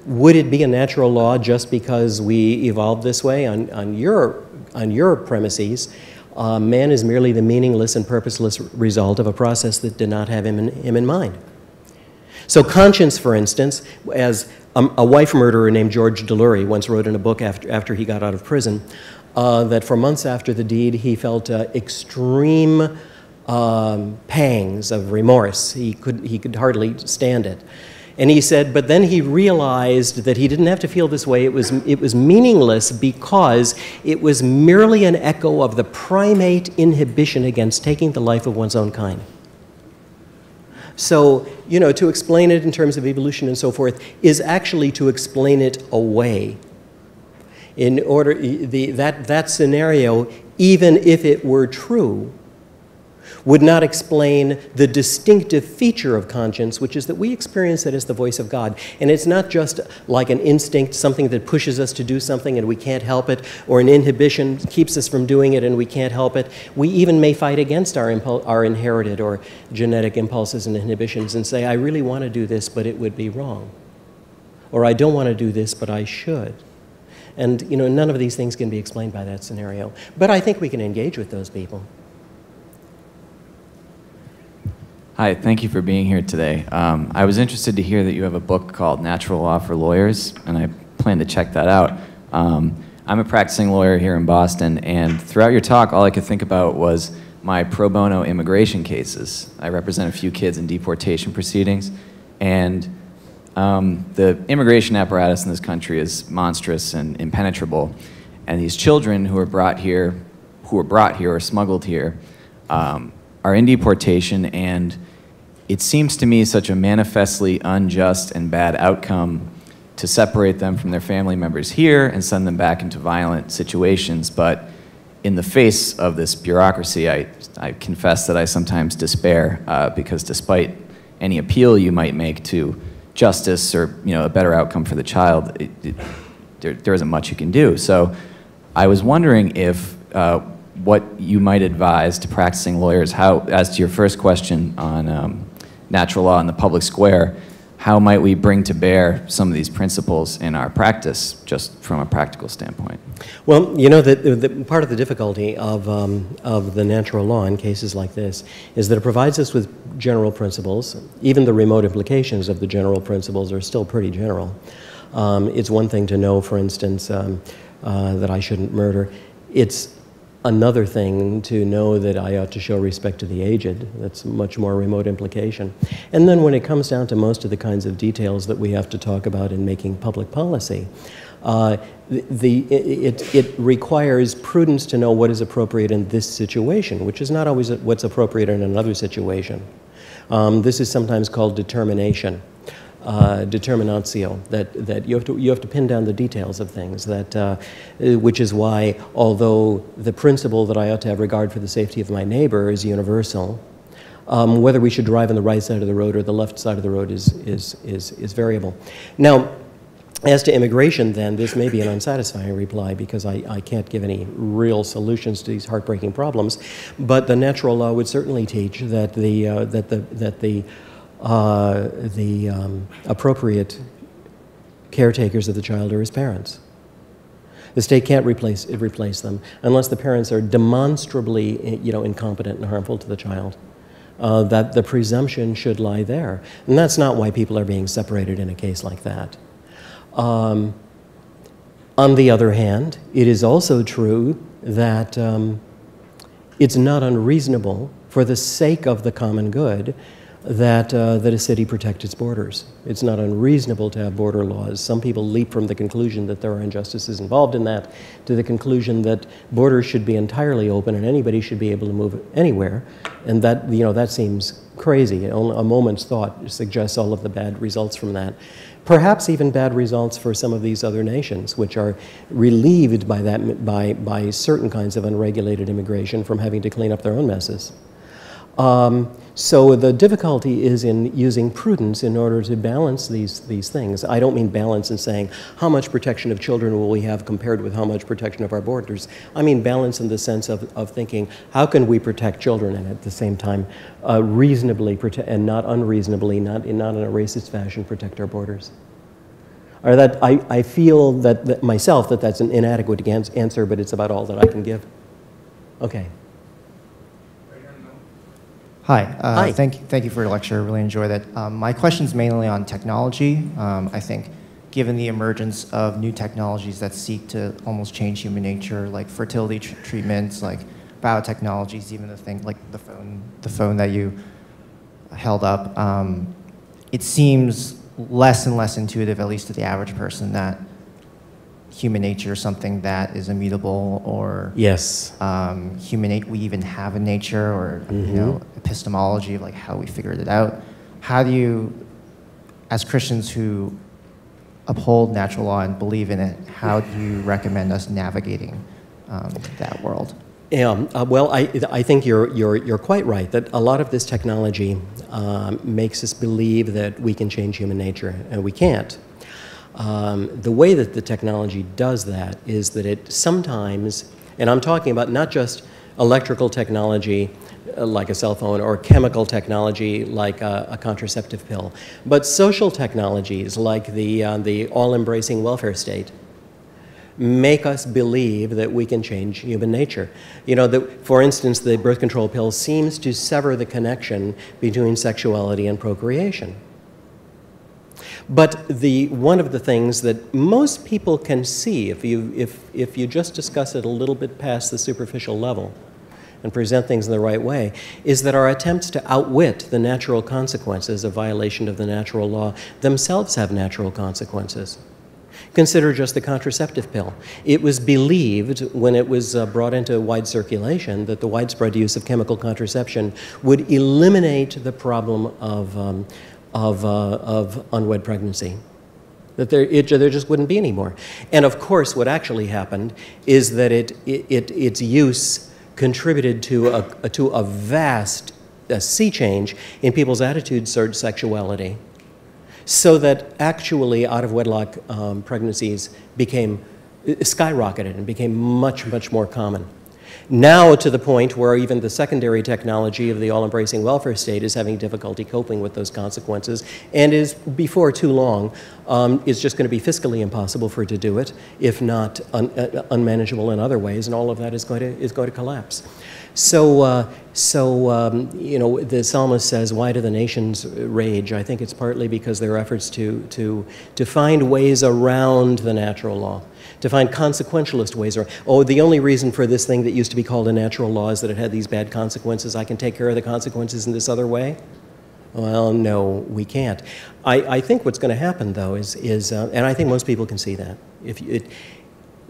Would it be a natural law just because we evolved this way? On your premises, man is merely the meaningless and purposeless result of a process that did not have him in mind. So conscience, for instance, as a wife murderer named George Delury once wrote in a book after he got out of prison, that for months after the deed, he felt extreme pangs of remorse. He could hardly stand it. And he said, but then he realized that he didn't have to feel this way. It was meaningless because it was merely an echo of the primate inhibition against taking the life of one's own kind. So, you know, to explain it in terms of evolution and so forth is actually to explain it away. In order, that scenario, even if it were true, would not explain the distinctive feature of conscience, which is that we experience it as the voice of God. And it's not just like an instinct, something that pushes us to do something and we can't help it, or an inhibition keeps us from doing it and we can't help it. We even may fight against our inherited or genetic impulses and inhibitions and say, I really want to do this, but it would be wrong. Or I don't want to do this, but I should. And none of these things can be explained by that scenario. But I think we can engage with those people. Hi, thank you for being here today. I was interested to hear that you have a book called Natural Law for Lawyers, and I plan to check that out. I'm a practicing lawyer here in Boston, and throughout your talk, all I could think about was my pro bono immigration cases. I represent a few kids in deportation proceedings, and the immigration apparatus in this country is monstrous and impenetrable, and these children who are brought here or smuggled here, are in deportation, and it seems to me such a manifestly unjust and bad outcome to separate them from their family members here and send them back into violent situations. But in the face of this bureaucracy, I confess that I sometimes despair because despite any appeal you might make to justice or a better outcome for the child, there isn't much you can do. So I was wondering if what you might advise to practicing lawyers, as to your first question on natural law in the public square, how might we bring to bear some of these principles in our practice, just from a practical standpoint? Well, the part of the difficulty of the natural law in cases like this is that it provides us with general principles. Even the remote implications of the general principles are still pretty general. It's one thing to know, for instance, that I shouldn't murder. It's another thing to know that I ought to show respect to the aged. That's a much more remote implication. And then when it comes down to most of the kinds of details that we have to talk about in making public policy, it requires prudence to know what is appropriate in this situation, which is not always what's appropriate in another situation. This is sometimes called determination. Determinatio, that you have to pin down the details of things, which is why, although the principle that I ought to have regard for the safety of my neighbor is universal, whether we should drive on the right side of the road or the left side of the road is variable. Now, as to immigration, then, this may be an unsatisfying reply because I can't give any real solutions to these heartbreaking problems, but the natural law would certainly teach that the appropriate caretakers of the child are his parents. The state can't replace them unless the parents are demonstrably, incompetent and harmful to the child. That the presumption should lie there, and that's not why people are being separated in a case like that. On the other hand, it is also true that it's not unreasonable, for the sake of the common good, that a city protect its borders. It's not unreasonable to have border laws. Some people leap from the conclusion that there are injustices involved in that to the conclusion that borders should be entirely open and anybody should be able to move anywhere, and that that seems crazy. A moment's thought suggests all of the bad results from that. Perhaps even bad results for some of these other nations, which are relieved by by certain kinds of unregulated immigration from having to clean up their own messes. So the difficulty is in using prudence in order to balance these things. I don't mean balance in saying how much protection of children will we have compared with how much protection of our borders. I mean balance in the sense of thinking how can we protect children and at the same time reasonably and not unreasonably, not in a racist fashion, protect our borders. Or that I feel that myself that's an inadequate answer, but it's about all that I can give. Okay. Hi. Hi. Thank you for your lecture. I really enjoyed that. My question's mainly on technology. I think given the emergence of new technologies that seek to almost change human nature, like fertility treatments, like biotechnologies, even the thing like the phone that you held up, it seems less and less intuitive, at least to the average person, that human nature is something that is immutable, or yes, we even have a nature, or epistemology of like how we figured it out. How do you, as Christians who uphold natural law and believe in it, how do you recommend us navigating that world? Well, I think you're quite right that a lot of this technology makes us believe that we can change human nature, and we can't. The way that the technology does that is that it sometimes, and I'm talking about not just electrical technology like a cell phone or chemical technology like a contraceptive pill, but social technologies like the all-embracing welfare state make us believe that we can change human nature. You know, for instance, the birth control pill seems to sever the connection between sexuality and procreation. But one of the things that most people can see if you just discuss it a little bit past the superficial level and present things in the right way, is that our attempts to outwit the natural consequences of violation of the natural law themselves have natural consequences. Consider just the contraceptive pill. It was believed when it was brought into wide circulation that the widespread use of chemical contraception would eliminate the problem of unwed pregnancy, that there just wouldn't be any more. And of course, what actually happened is that its use contributed to a vast sea change in people's attitudes towards sexuality, so that actually out-of-wedlock pregnancies skyrocketed and became much, much more common. Now to the point where even the secondary technology of the all-embracing welfare state is having difficulty coping with those consequences, and is, before too long, is just going to be fiscally impossible for it to do it, if not unmanageable in other ways, and all of that is going to collapse. So, you know, the psalmist says, "Why do the nations rage?" I think it's partly because their efforts to find ways around the natural law, to find consequentialist ways around. Oh, the only reason for this thing that used to be called a natural law is that it had these bad consequences. I can take care of the consequences in this other way. Well, no, we can't. I think what's going to happen, though, is and I think most people can see that.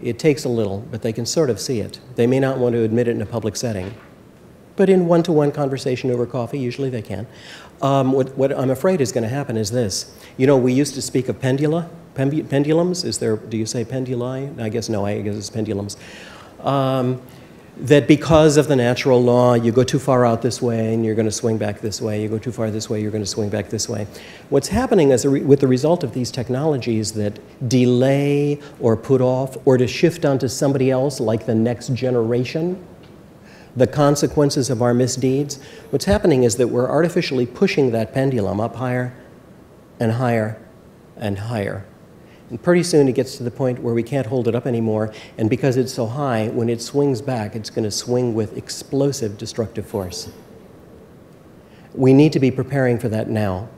It takes a little, but they can sort of see it. They may not want to admit it in a public setting, but in one-to-one conversation over coffee, usually they can. What I'm afraid is going to happen is this. You know, we used to speak of pendulums. Do you say penduli? I guess no, I guess it's pendulums. That because of the natural law, you go too far out this way and you're going to swing back this way. You go too far this way, you're going to swing back this way. What's happening with the result of these technologies that delay or put off or to shift onto somebody else, like the next generation, the consequences of our misdeeds, what's happening is that we're artificially pushing that pendulum up higher and higher and higher. And pretty soon it gets to the point where we can't hold it up anymore, and because it's so high, when it swings back, it's going to swing with explosive destructive force. We need to be preparing for that now,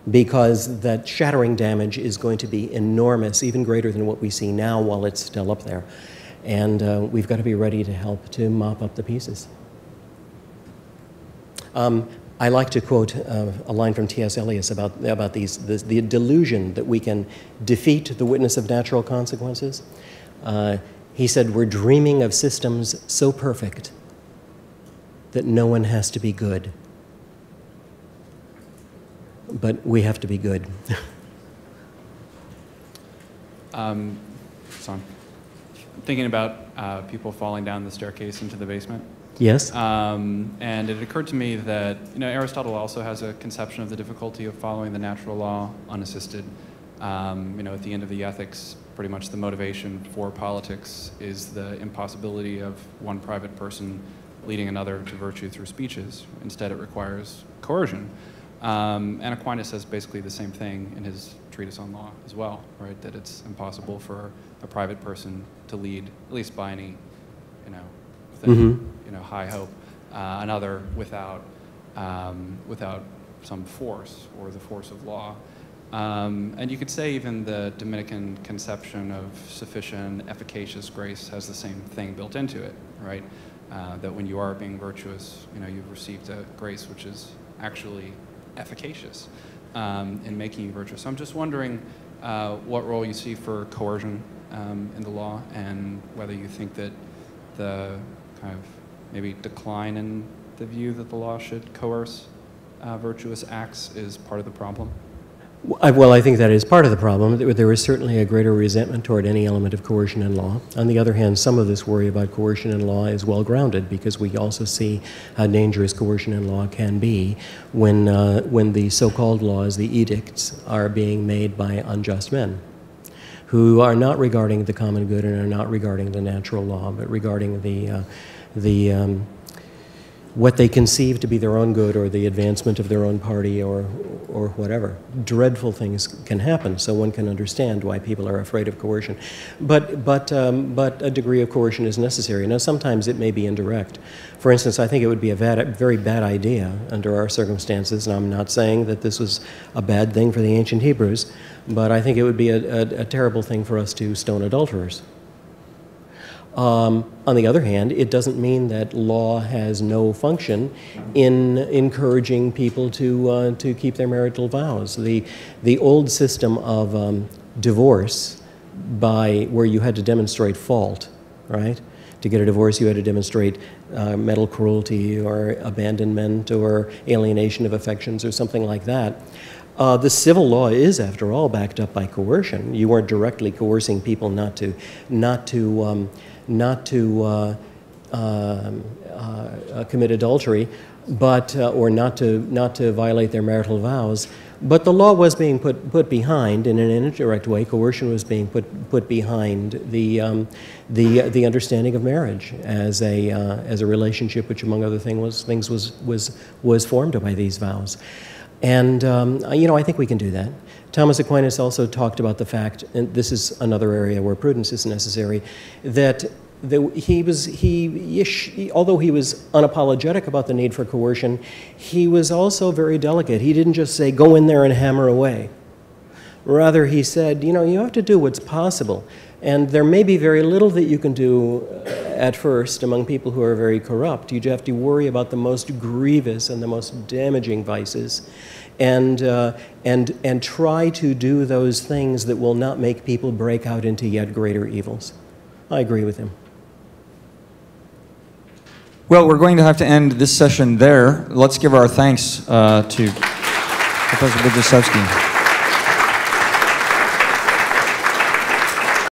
because that shattering damage is going to be enormous, even greater than what we see now while it's still up there. And we've got to be ready to help to mop up the pieces. I like to quote a line from T.S. Eliot about the delusion that we can defeat the witness of natural consequences. He said, "We're dreaming of systems so perfect that no one has to be good. But we have to be good." So I'm thinking about people falling down the staircase into the basement. Yes. And it occurred to me that, you know, Aristotle also has a conception of the difficulty of following the natural law unassisted. You know, at the end of the Ethics, pretty much the motivation for politics is the impossibility of one private person leading another to virtue through speeches. Instead, it requires coercion. And Aquinas says basically the same thing in his treatise on law as well, right? That it's impossible for a private person to lead, at least by any, you know, thing, you know, high hope, another without some force or the force of law. And you could say even the Dominican conception of sufficient, efficacious grace has the same thing built into it, right? That when you are being virtuous, you know, you've received a grace which is actually efficacious in making you virtuous. So I'm just wondering what role you see for coercion in the law, and whether you think that the kind of maybe decline in the view that the law should coerce virtuous acts is part of the problem. Well, I think that is part of the problem. There is certainly a greater resentment toward any element of coercion in law. On the other hand, some of this worry about coercion in law is well-grounded because we also see how dangerous coercion in law can be when the so-called laws, the edicts, are being made by unjust men who are not regarding the common good and are not regarding the natural law, but regarding what they conceive to be their own good or the advancement of their own party or whatever. Dreadful things can happen, so one can understand why people are afraid of coercion. But a degree of coercion is necessary. Now, sometimes it may be indirect. For instance, I think it would be a very bad idea under our circumstances, and I'm not saying that this was a bad thing for the ancient Hebrews, but I think it would be a terrible thing for us to stone adulterers. On the other hand, it doesn't mean that law has no function in encouraging people to keep their marital vows. The old system of divorce where you had to demonstrate fault, right? To get a divorce, you had to demonstrate mental cruelty or abandonment or alienation of affections or something like that. The civil law is, after all, backed up by coercion. You weren't directly coercing people not to commit adultery, but or not to violate their marital vows. But the law was being put behind in an indirect way. Coercion was being put behind the understanding of marriage as a relationship, which, among other things, was formed by these vows. And I think we can do that. Thomas Aquinas also talked about the fact, and this is another area where prudence is necessary, that although he was unapologetic about the need for coercion, he was also very delicate. He didn't just say, go in there and hammer away. Rather, he said, you have to do what's possible. And there may be very little that you can do at first among people who are very corrupt. You have to worry about the most grievous and the most damaging vices, and try to do those things that will not make people break out into yet greater evils. I agree with him. Well, we're going to have to end this session there. Let's give our thanks to Professor Budziszewski.